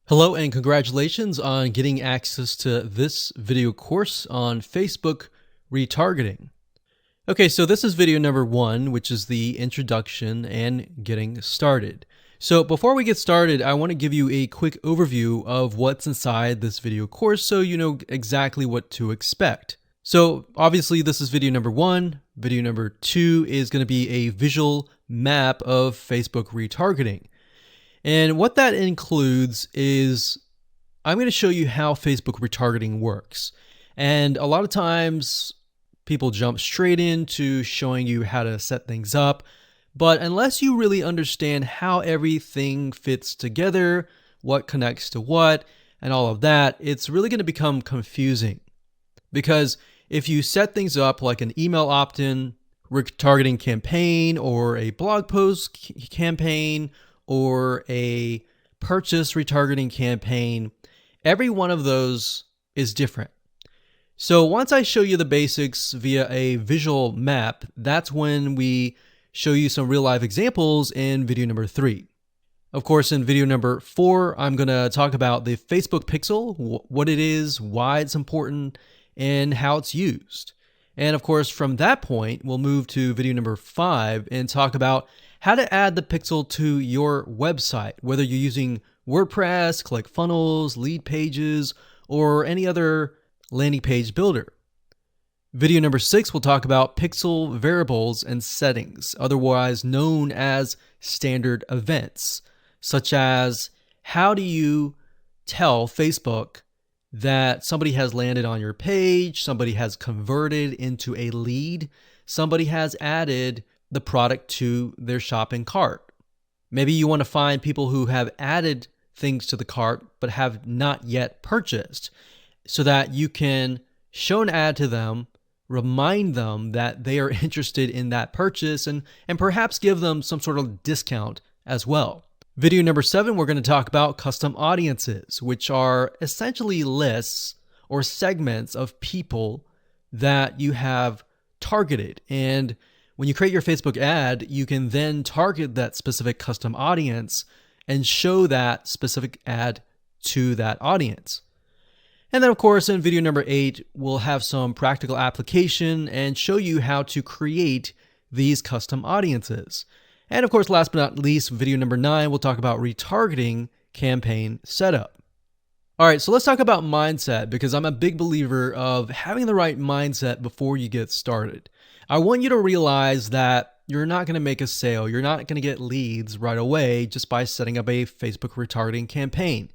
Hello and congratulations on getting access to this video course on Facebook retargeting. Okay, so this is video number 1, which is the introduction and getting started. So before we get started, I want to give you a quick overview of what's inside this video course so you know exactly what to expect. So obviously this is video number 1. Video number 2 is going to be a visual map of Facebook retargeting. And what that includes is I'm going to show you how Facebook retargeting works. And a lot of times people jump straight into showing you how to set things up. But unless you really understand how everything fits together, what connects to what, and all of that, it's really going to become confusing. Because if you set things up like an email opt-in retargeting campaign or a blog post campaign or a purchase retargeting campaign, every one of those is different. So once I show you the basics via a visual map, that's when we show you some real life examples in video number 3. Of course, in video number 4, I'm going to talk about the Facebook pixel, what it is, why it's important, and how it's used. And of course, from that point, we'll move to video number 5 and talk about how to add the pixel to your website, whether you're using WordPress, ClickFunnels, Lead Pages, or any other landing page builder. Video number 6, we'll talk about pixel variables and settings, otherwise known as standard events, such as how do you tell Facebook that somebody has landed on your page, somebody has converted into a lead, somebody has added the product to their shopping cart. Maybe you want to find people who have added things to the cart but have not yet purchased, so that you can show an ad to them, remind them that they are interested in that purchase, and perhaps give them some sort of discount as well. Video number 7, we're going to talk about custom audiences, which are essentially lists or segments of people that you have targeted. And when you create your Facebook ad, you can then target that specific custom audience and show that specific ad to that audience. And then, of course, in video number 8, we'll have some practical application and show you how to create these custom audiences. And of course, last but not least, video number 9, we'll talk about retargeting campaign setup. All right, so let's talk about mindset, because I'm a big believer of having the right mindset before you get started. I want you to realize that you're not going to make a sale. You're not going to get leads right away just by setting up a Facebook retargeting campaign.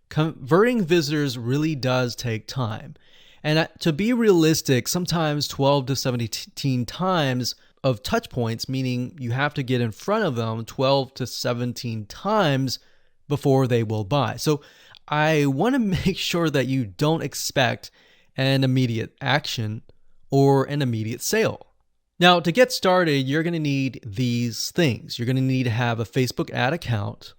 Converting visitors really does take time. And to be realistic, sometimes 12 to 17 times of touch points, meaning you have to get in front of them 12 to 17 times before they will buy. So I want to make sure that you don't expect an immediate action or an immediate sale. Now, to get started, you're going to need these things. You're going to need to have a Facebook ad account.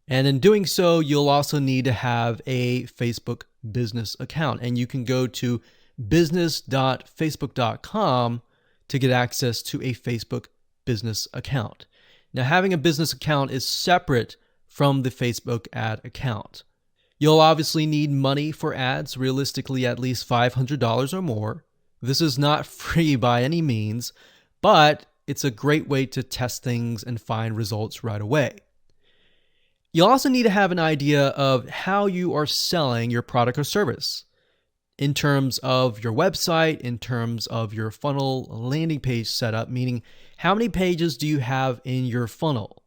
And in doing so, you'll also need to have a Facebook business account. And you can go to business.facebook.com to get access to a Facebook business account. Now, having a business account is separate from the Facebook ad account. You'll obviously need money for ads, realistically at least $500 or more. This is not free by any means, but it's a great way to test things and find results right away. You'll also need to have an idea of how you are selling your product or service in terms of your website, in terms of your funnel landing page setup, meaning how many pages do you have in your funnel?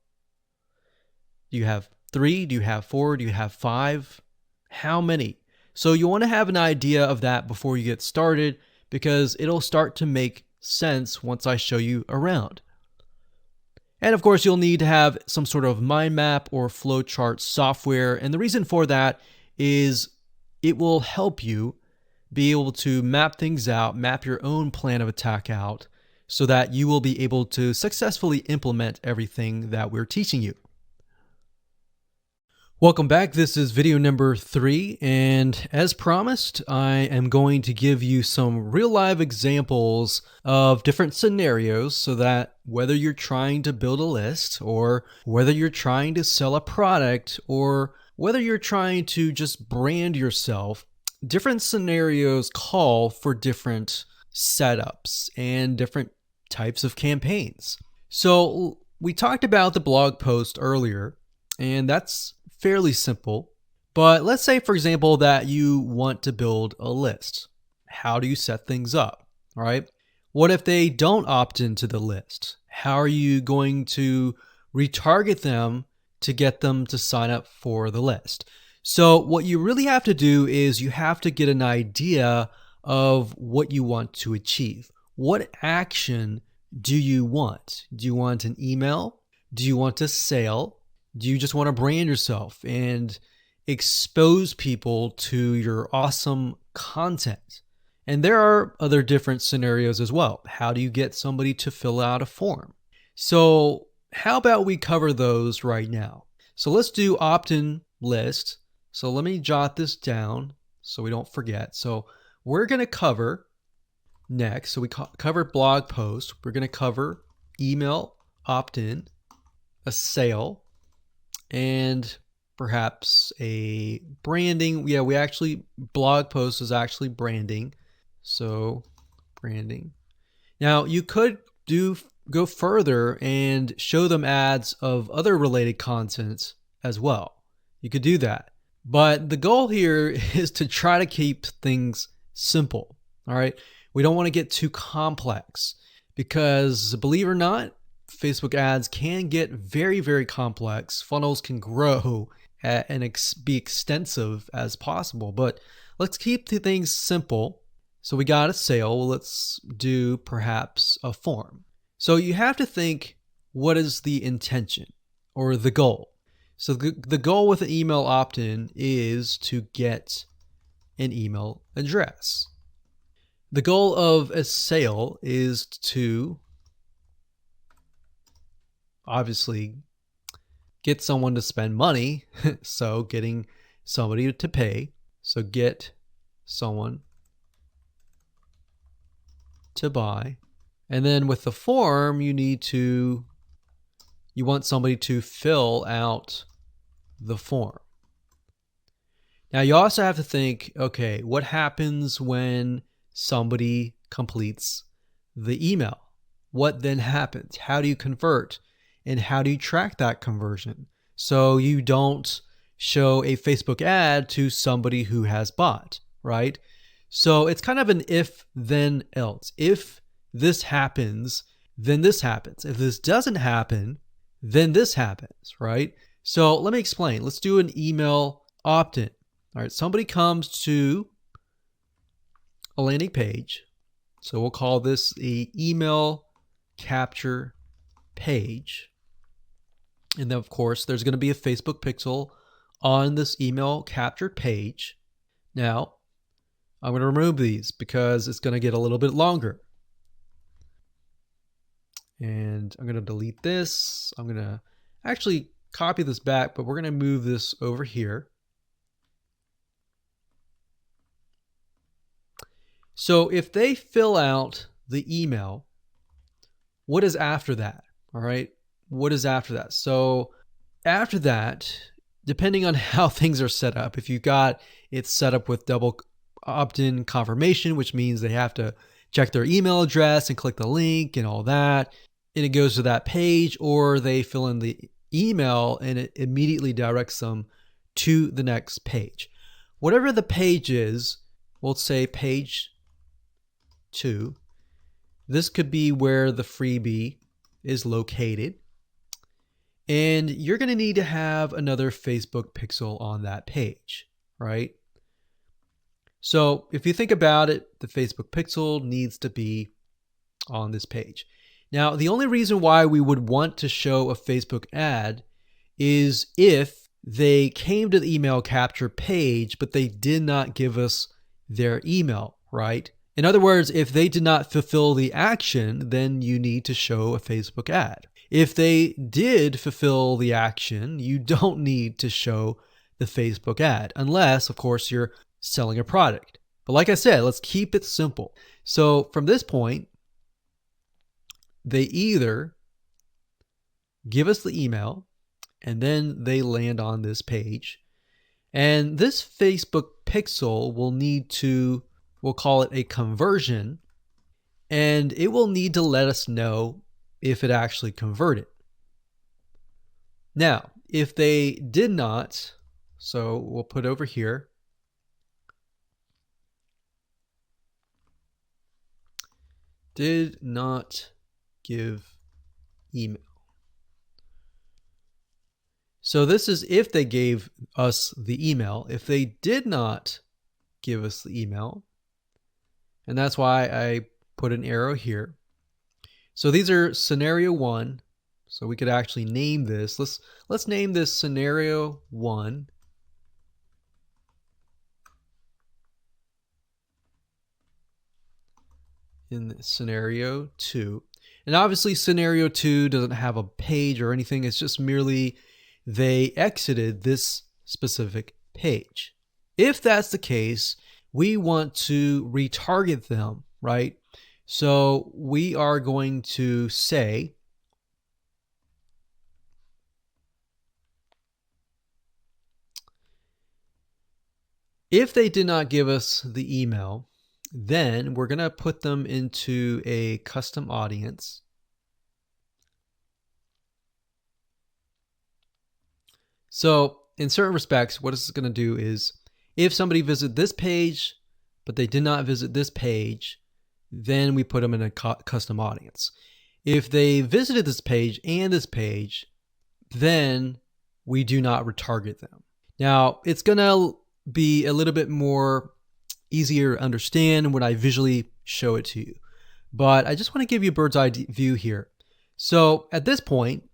Do you have 3? Do you have 4? Do you have 5? How many? So you want to have an idea of that before you get started, because it'll start to make sense once I show you around. And of course, you'll need to have some sort of mind map or flowchart software. And the reason for that is it will help you be able to map things out, map your own plan of attack out, so that you will be able to successfully implement everything that we're teaching you. Welcome back. This is video number 3, and as promised, I am going to give you some real live examples of different scenarios so that whether you're trying to build a list, or whether you're trying to sell a product, or whether you're trying to just brand yourself, different scenarios call for different setups and different types of campaigns. So we talked about the blog post earlier, and that's fairly simple. But let's say, for example, that you want to build a list. How do you set things up? All right. What if they don't opt into the list? How are you going to retarget them to get them to sign up for the list? So what you really have to do is you have to get an idea of what you want to achieve. What action do you want? Do you want an email? Do you want a sale? Do you just want to brand yourself and expose people to your awesome content? And there are other different scenarios as well. How do you get somebody to fill out a form? So how about we cover those right now? So let's do opt-in list. So let me jot this down so we don't forget. So we're going to cover next. So we covered blog post. We're going to cover email, opt-in, a sale, and perhaps a branding. Yeah, blog post is actually branding. So branding. Now you could go further and show them ads of other related content as well. You could do that. But the goal here is to try to keep things simple. All right. We don't want to get too complex because, believe it or not, Facebook ads can get very, very complex. Funnels can grow and be extensive as possible, but let's keep the things simple. So we got a sale. Well, let's do perhaps a form. So you have to think, what is the intention or the goal? So the goal with an email opt-in is to get an email address. The goal of a sale is to obviously get someone to spend money. So getting somebody to pay. So get someone to buy. And then with the form, you want somebody to fill out the form. Now you also have to think, okay, what happens when somebody completes the email? What then happens? How do you convert? And how do you track that conversion? So you don't show a Facebook ad to somebody who has bought, right? So it's kind of an if, then, else. If this happens, then this happens. If this doesn't happen, then this happens, right? So let me explain. Let's do an email opt-in. All right, somebody comes to a landing page. So we'll call this the email capture page. And then, of course, there's going to be a Facebook pixel on this email captured page. Now, I'm going to remove these because it's going to get a little bit longer. And I'm going to delete this. I'm going to actually copy this back, but we're going to move this over here. So if they fill out the email, what is after that? All right. What is after that? So after that, depending on how things are set up, if you got it set up with double opt-in confirmation, which means they have to check their email address and click the link and all that, and it goes to that page, or they fill in the email and it immediately directs them to the next page. Whatever the page is, we'll say page 2. This could be where the freebie is located. And you're going to need to have another Facebook pixel on that page, right? So if you think about it, the Facebook pixel needs to be on this page. Now, the only reason why we would want to show a Facebook ad is if they came to the email capture page, but they did not give us their email, right? In other words, if they did not fulfill the action, then you need to show a Facebook ad. If they did fulfill the action, you don't need to show the Facebook ad, unless, of course, you're selling a product. But like I said, let's keep it simple. So from this point, they either give us the email and then they land on this page. And this Facebook pixel will need to, we'll call it a conversion, and it will need to let us know if it actually converted. Now, if they did not, so we'll put over here, did not give email. So this is if they gave us the email. If they did not give us the email, and that's why I put an arrow here. So these are scenario 1. So we could actually name this. Let's name this scenario 1. In scenario 2. And obviously scenario 2 doesn't have a page or anything. It's just merely they exited this specific page. If that's the case, we want to retarget them, right? So we are going to say if they did not give us the email, then we're going to put them into a custom audience. So in certain respects, what it's going to do is if somebody visited this page, but they did not visit this page, then we put them in a custom audience. If they visited this page and this page, then we do not retarget them. Now, it's going to be a little bit more easier to understand when I visually show it to you, but I just want to give you a bird's eye view here. So at this point,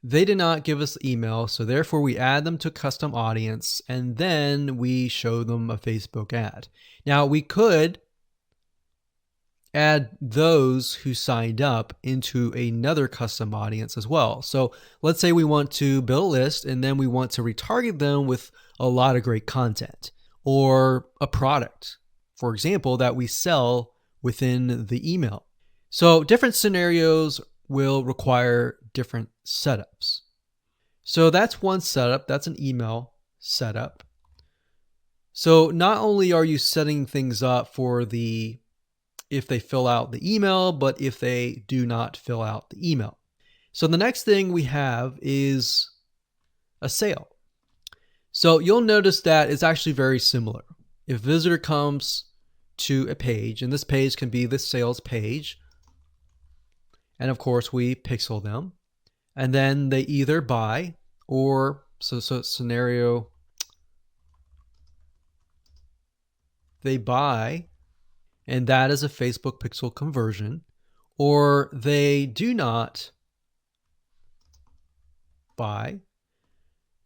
they did not give us email, so therefore we add them to custom audience, and then we show them a Facebook ad. Now, we could add those who signed up into another custom audience as well. So let's say we want to build a list, and then we want to retarget them with a lot of great content or a product, for example, that we sell within the email. So different scenarios will require different setups. So that's one setup. That's an email setup. So not only are you setting things up for if they fill out the email, but if they do not fill out the email. So the next thing we have is a sale. So you'll notice that it's actually very similar. If a visitor comes to a page, and this page can be the sales page, and of course we pixel them, and then they either buy or, so scenario, they buy, and that is a Facebook pixel conversion, or they do not buy,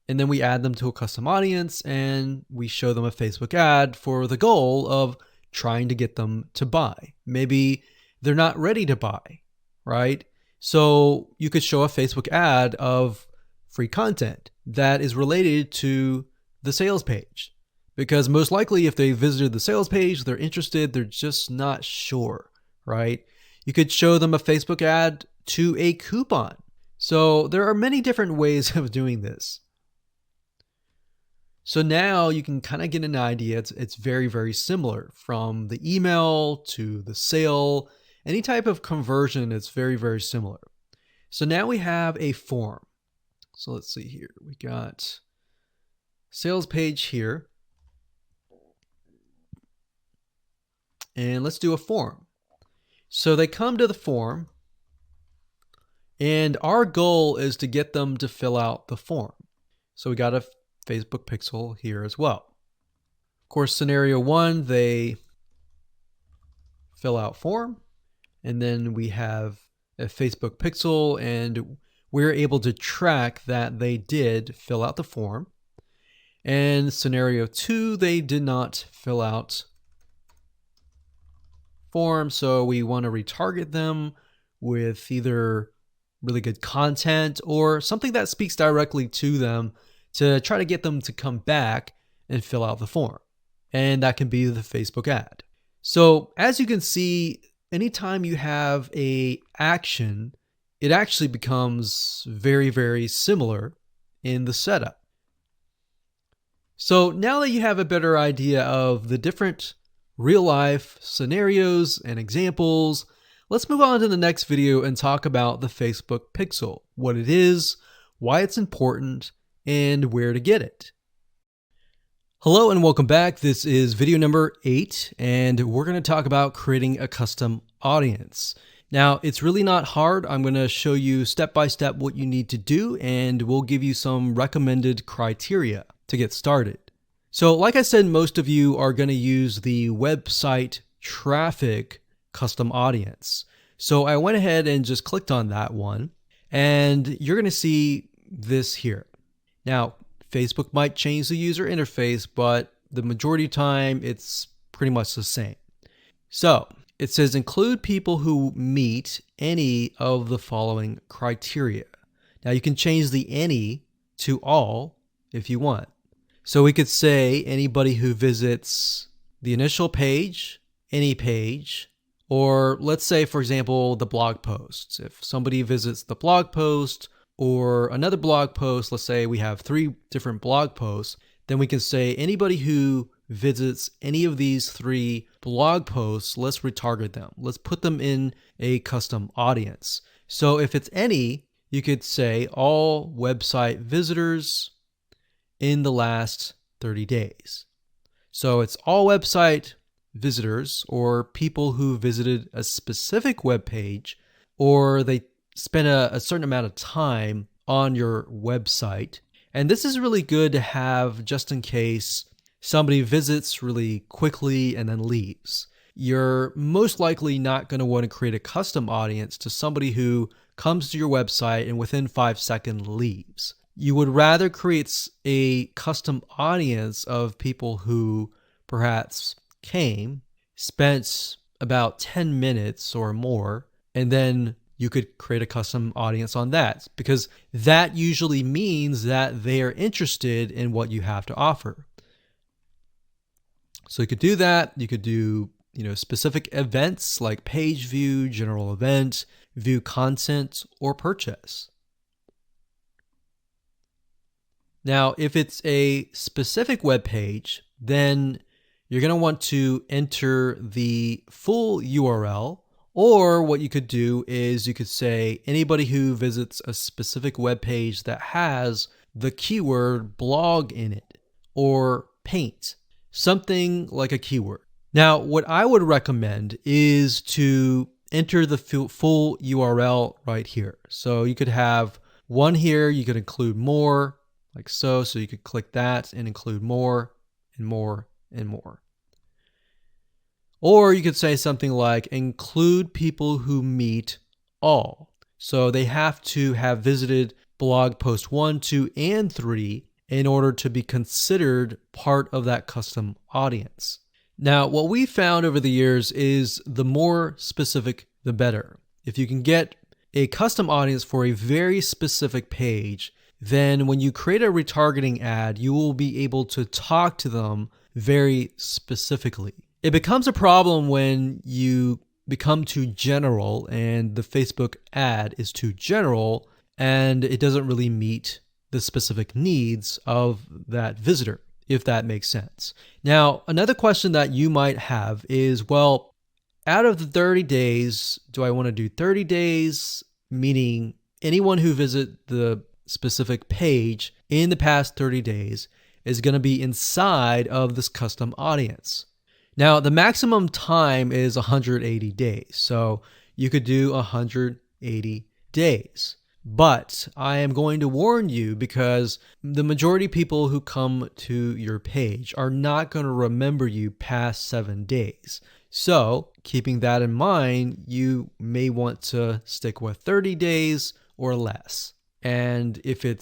and then we add them to a custom audience and we show them a Facebook ad for the goal of trying to get them to buy. Maybe they're not ready to buy, right? So you could show a Facebook ad of free content that is related to the sales page, because most likely if they visited the sales page, they're interested, they're just not sure, right? You could show them a Facebook ad to a coupon. So there are many different ways of doing this. So now you can kind of get an idea. It's very, very similar from the email to the sale. Any type of conversion, it's very, very similar. So now we have a form. So let's see here. We got sales page here. And let's do a form. So they come to the form, and our goal is to get them to fill out the form. So we got a Facebook pixel here as well. Of course, scenario one, they fill out form, and then we have a Facebook pixel, and we're able to track that they did fill out the form. And scenario two, they did not fill out form, so we want to retarget them with either really good content or something that speaks directly to them to try to get them to come back and fill out the form. And that can be the Facebook ad. So as you can see, anytime you have a action, it actually becomes very, very similar in the setup. So now that you have a better idea of the different real life scenarios and examples, let's move on to the next video and talk about the Facebook pixel, what it is, why it's important, and where to get it. Hello and welcome back. This is video number 8, and we're going to talk about creating a custom audience. Now, it's really not hard. I'm going to show you step by step what you need to do, and we'll give you some recommended criteria to get started. So like I said, most of you are going to use the website traffic custom audience. So I went ahead and just clicked on that one, and you're going to see this here. Now, Facebook might change the user interface, but the majority of the time it's pretty much the same. So it says include people who meet any of the following criteria. Now you can change the any to all if you want. So we could say anybody who visits the initial page, any page, or let's say, for example, the blog posts. If somebody visits the blog post or another blog post, let's say we have 3 different blog posts, then we can say anybody who visits any of these 3 blog posts, let's retarget them. Let's put them in a custom audience. So if it's any, you could say all website visitors in the last 30 days. So it's all website visitors or people who visited a specific web page, or they spent a certain amount of time on your website. And this is really good to have just in case somebody visits really quickly and then leaves. You're most likely not going to want to create a custom audience to somebody who comes to your website and within 5 seconds leaves. You would rather create a custom audience of people who perhaps came, spent about 10 minutes or more, and then you could create a custom audience on that, because that usually means that they are interested in what you have to offer. So you could do that. You could do, specific events like page view, general event, view content, or purchase. Now, if it's a specific web page, then you're going to want to enter the full URL, or what you could do is you could say anybody who visits a specific web page that has the keyword blog in it, or paint, something like a keyword. Now, what I would recommend is to enter the full URL right here. So you could have one here, you could include more, like so. So you could click that and include more and more and more. Or you could say something like include people who meet all. So they have to have visited blog post 1, 2, and 3 in order to be considered part of that custom audience. Now, what we found over the years is the more specific, the better. If you can get a custom audience for a very specific page, then when you create a retargeting ad, you will be able to talk to them very specifically. It becomes a problem when you become too general and the Facebook ad is too general and it doesn't really meet the specific needs of that visitor, if that makes sense. Now, another question that you might have is, well, out of the 30 days, do I want to do 30 days, meaning anyone who visit the specific page in the past 30 days is going to be inside of this custom audience? Now, the maximum time is 180 days, so you could do 180 days. But I am going to warn you, because the majority of people who come to your page are not going to remember you past 7 days. So, keeping that in mind, you may want to stick with 30 days or less. And if you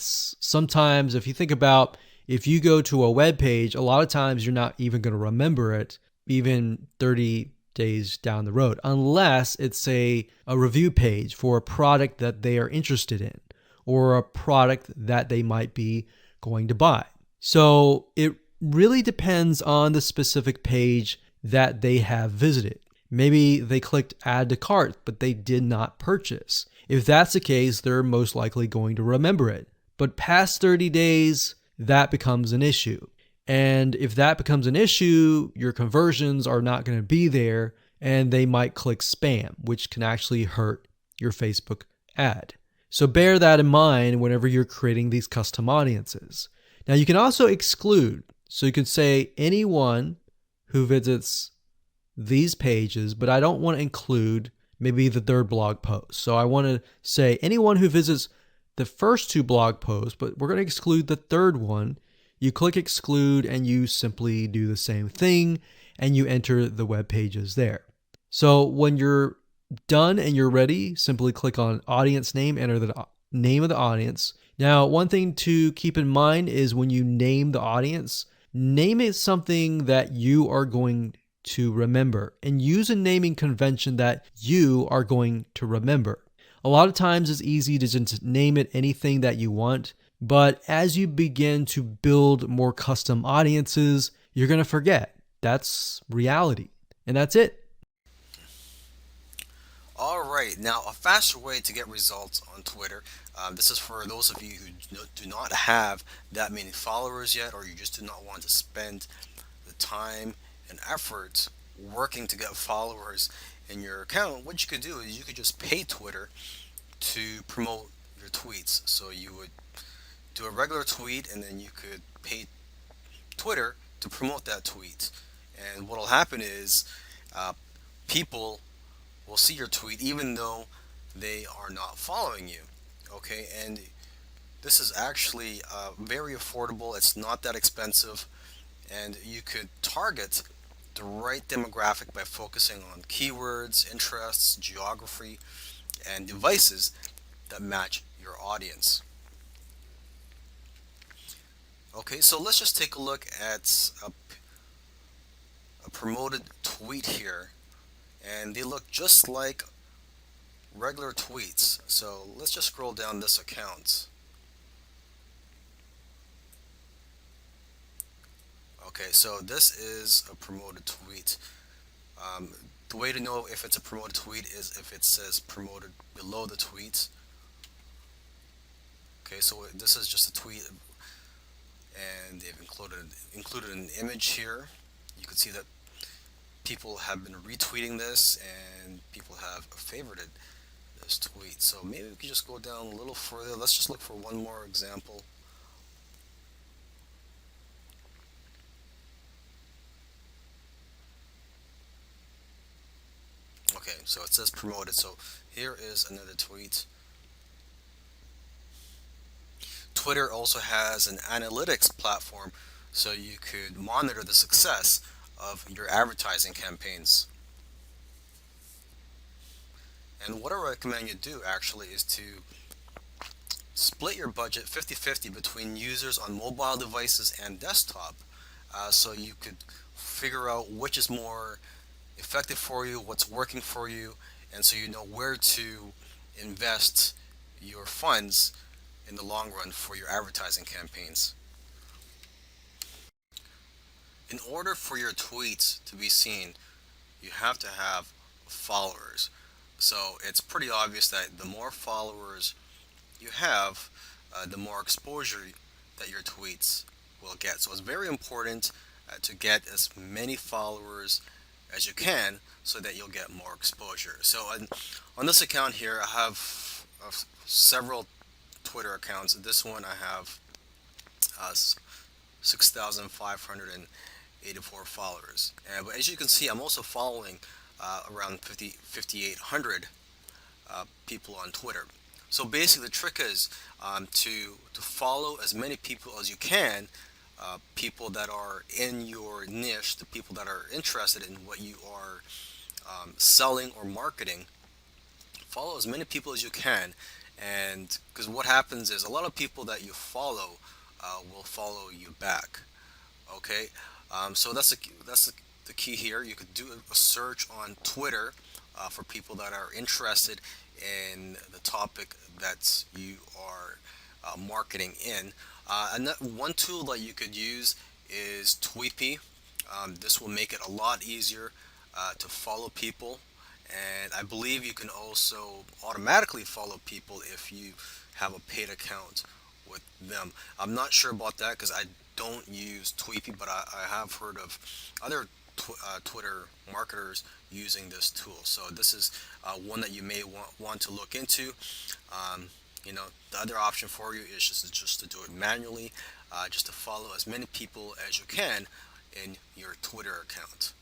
think about, if you go to a web page, a lot of times you're not even going to remember it even 30 days down the road, unless it's a review page for a product that they are interested in or a product that they might be going to buy. So it really depends on the specific page that they have visited. Maybe they clicked add to cart, but they did not purchase. If that's the case, they're most likely going to remember it. But past 30 days, that becomes an issue. And if that becomes an issue, your conversions are not going to be there and they might click spam, which can actually hurt your Facebook ad. So bear that in mind whenever you're creating these custom audiences. Now you can also exclude. So you could say anyone who visits these pages, but I don't want to include maybe the third blog post. So I want to say anyone who visits the first 2 blog posts, but we're going to exclude the third one. You click exclude and you simply do the same thing and you enter the web pages there. So when you're done and you're ready, simply click on audience name, enter the name of the audience. Now, one thing to keep in mind is when you name the audience, name it something that you are going to remember and use a naming convention that you are going to remember. A lot of times it's easy to just name it anything that you want. But as you begin to build more custom audiences, you're going to forget. That's reality. And that's it. All right, now a faster way to get results on Twitter. This is for those of you who do not have that many followers yet, or you just do not want to spend the time and effort working to get followers in your account. What you could do is you could just pay Twitter to promote your tweets. So you would do a regular tweet and then you could pay Twitter to promote that tweet. And what will happen is uh, people will see your tweet even though they are not following you. Okay, and this is actually very affordable. It's not that expensive, and you could target the right demographic by focusing on keywords, interests, geography, and devices that match your audience. Okay, so let's just take a look at a promoted tweet here, and they look just like regular tweets. So let's just scroll down this account. Okay, so this is a promoted tweet. Um, the way to know if it's a promoted tweet is if it says promoted below the tweet. Okay, so this is just a tweet, and they've included an image here. You can see that people have been retweeting this, and people have favorited this tweet. So maybe we could just go down a little further. Let's just look for one more example. Okay, so it says promoted. So here is another tweet. Twitter also has an analytics platform so you could monitor the success of your advertising campaigns. And what I recommend you do actually is to split your budget 50-50 between users on mobile devices and desktop, so you could figure out which is more effective for you, what's working for you, and so you know where to invest your funds in the long run for your advertising campaigns. In order for your tweets to be seen, you have to have followers. So it's pretty obvious that the more followers you have, the more exposure that your tweets will get. So it's very important to get as many followers as you can so that you'll get more exposure. So on this account here, I have several Twitter accounts. This one I have 6,584 followers. But as you can see, I'm also following around 5,800 people on Twitter. So basically, the trick is to follow as many people as you can, people that are in your niche, the people that are interested in what you are selling or marketing. Follow as many people as you can, and because what happens is a lot of people that you follow will follow you back. Okay, so the key here. You could do a search on Twitter for people that are interested in the topic that you are marketing in. One tool that you could use is Tweepy. This will make it a lot easier to follow people, and I believe you can also automatically follow people if you have a paid account with them. I'm not sure about that because I don't use Tweepy, but I have heard of other Twitter marketers using this tool. So this is one that you may want to look into. Um, the other option for you is just to do it manually, just to follow as many people as you can in your Twitter account.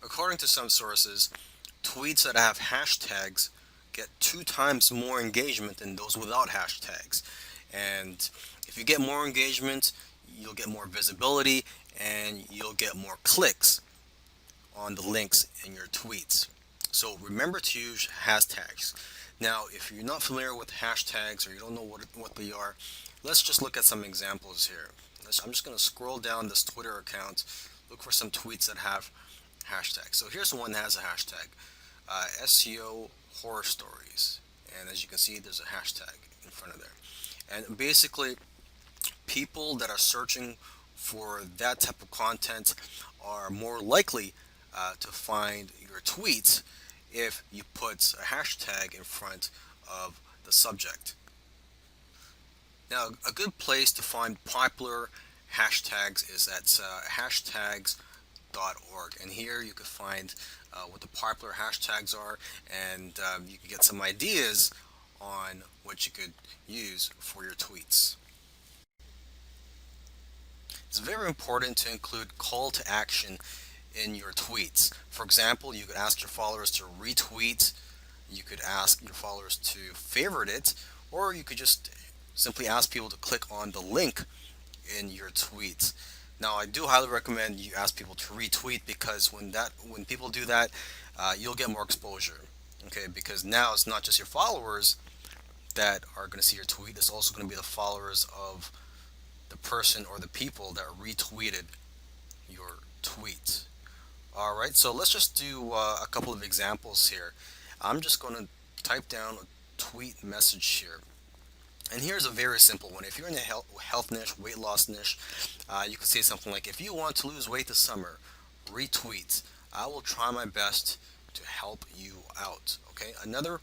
According to some sources, tweets that have hashtags get 2 times more engagement than those without hashtags. And if you get more engagement, you'll get more visibility and you'll get more clicks on the links in your tweets. So remember to use hashtags. Now, if you're not familiar with hashtags or you don't know what they are, let's just look at some examples here. I'm just going to scroll down this Twitter account, look for some tweets that have hashtags. So here's one that has a hashtag, SEO horror stories. And as you can see, there's a hashtag in front of there. And basically, people that are searching for that type of content are more likely to find your tweets if you put a hashtag in front of the subject. Now, a good place to find popular hashtags is at hashtags.org, and here you can find what the popular hashtags are, and you can get some ideas on what you could use for your tweets. it's very important to include call to action in your tweets. For example, you could ask your followers to retweet, you could ask your followers to favorite it, or you could just simply ask people to click on the link in your tweets. Now, I do highly recommend you ask people to retweet because when people do that, you'll get more exposure. Okay, because now it's not just your followers that are going to see your tweet; it's also going to be the followers of the person or the people that retweeted your tweet. All right, so let's just do a couple of examples here. I'm just going to type down a tweet message here. And here's a very simple one. If you're in the health niche, weight loss niche, you could say something like, if you want to lose weight this summer, retweet. I will try my best to help you out. Okay, another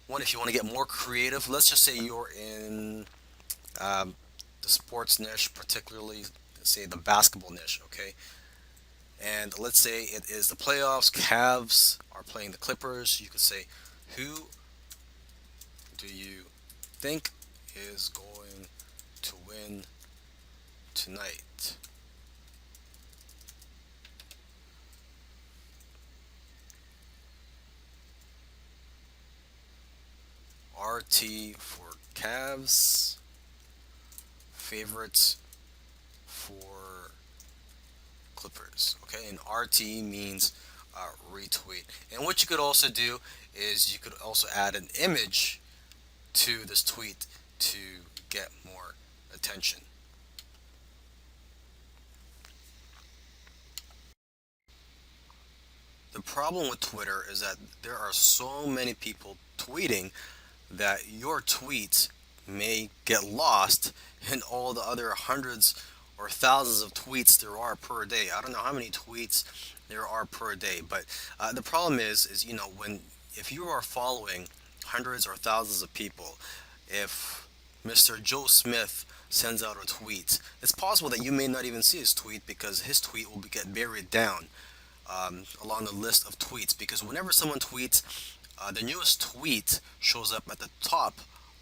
one, if you want to get more creative, let's just say you're in um, the sports niche, particularly, say, the basketball niche. Okay, and let's say it is the playoffs. Cavs are playing the Clippers. You could say, who do you think is going to win tonight? RT for Cavs, favorites for Clippers. Okay, and RT means retweet. And what you could also do is you could also add an image to this tweet to get more attention. The problem with Twitter is that there are so many people tweeting that your tweets may get lost in all the other hundreds or thousands of tweets there are per day. I don't know how many tweets there are per day, but the problem is when if you are following hundreds or thousands of people, if Mr. Joe Smith sends out a tweet, it's possible that you may not even see his tweet because his tweet will get buried down along the list of tweets. Because whenever someone tweets, the newest tweet shows up at the top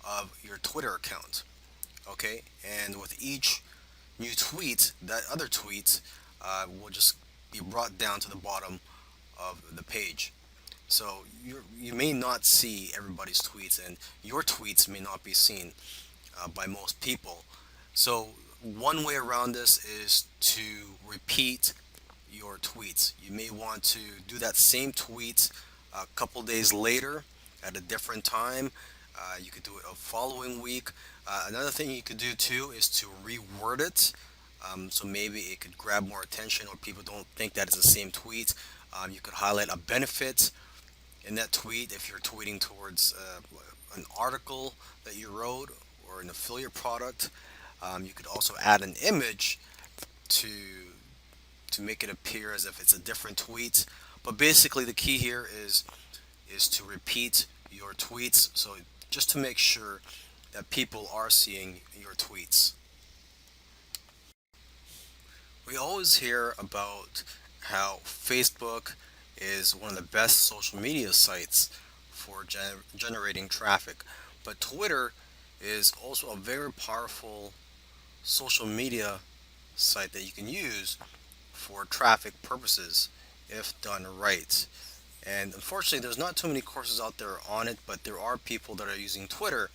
of your Twitter account. Okay, and with each new tweet, that other tweet will just be brought down to the bottom of the page. So you may not see everybody's tweets, and your tweets may not be seen by most people. So one way around this is to repeat your tweets. You may want to do that same tweet a couple days later at a different time. You could do it a following week. Another thing you could do too is to reword it. So maybe it could grab more attention or people don't think that it's the same tweet. You could highlight a benefit in that tweet if you're tweeting towards an article that you wrote or an affiliate product. You could also add an image to make it appear as if it's a different tweet. But basically, the key here is to repeat your tweets. So just to make sure that people are seeing your tweets. We always hear about how Facebook is one of the best social media sites for generating traffic, but Twitter is also a very powerful social media site that you can use for traffic purposes if done right. And unfortunately, there's not too many courses out there on it, but there are people that are using Twitter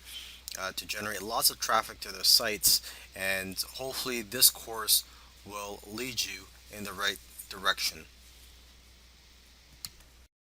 to generate lots of traffic to their sites, and hopefully, this course will lead you in the right direction.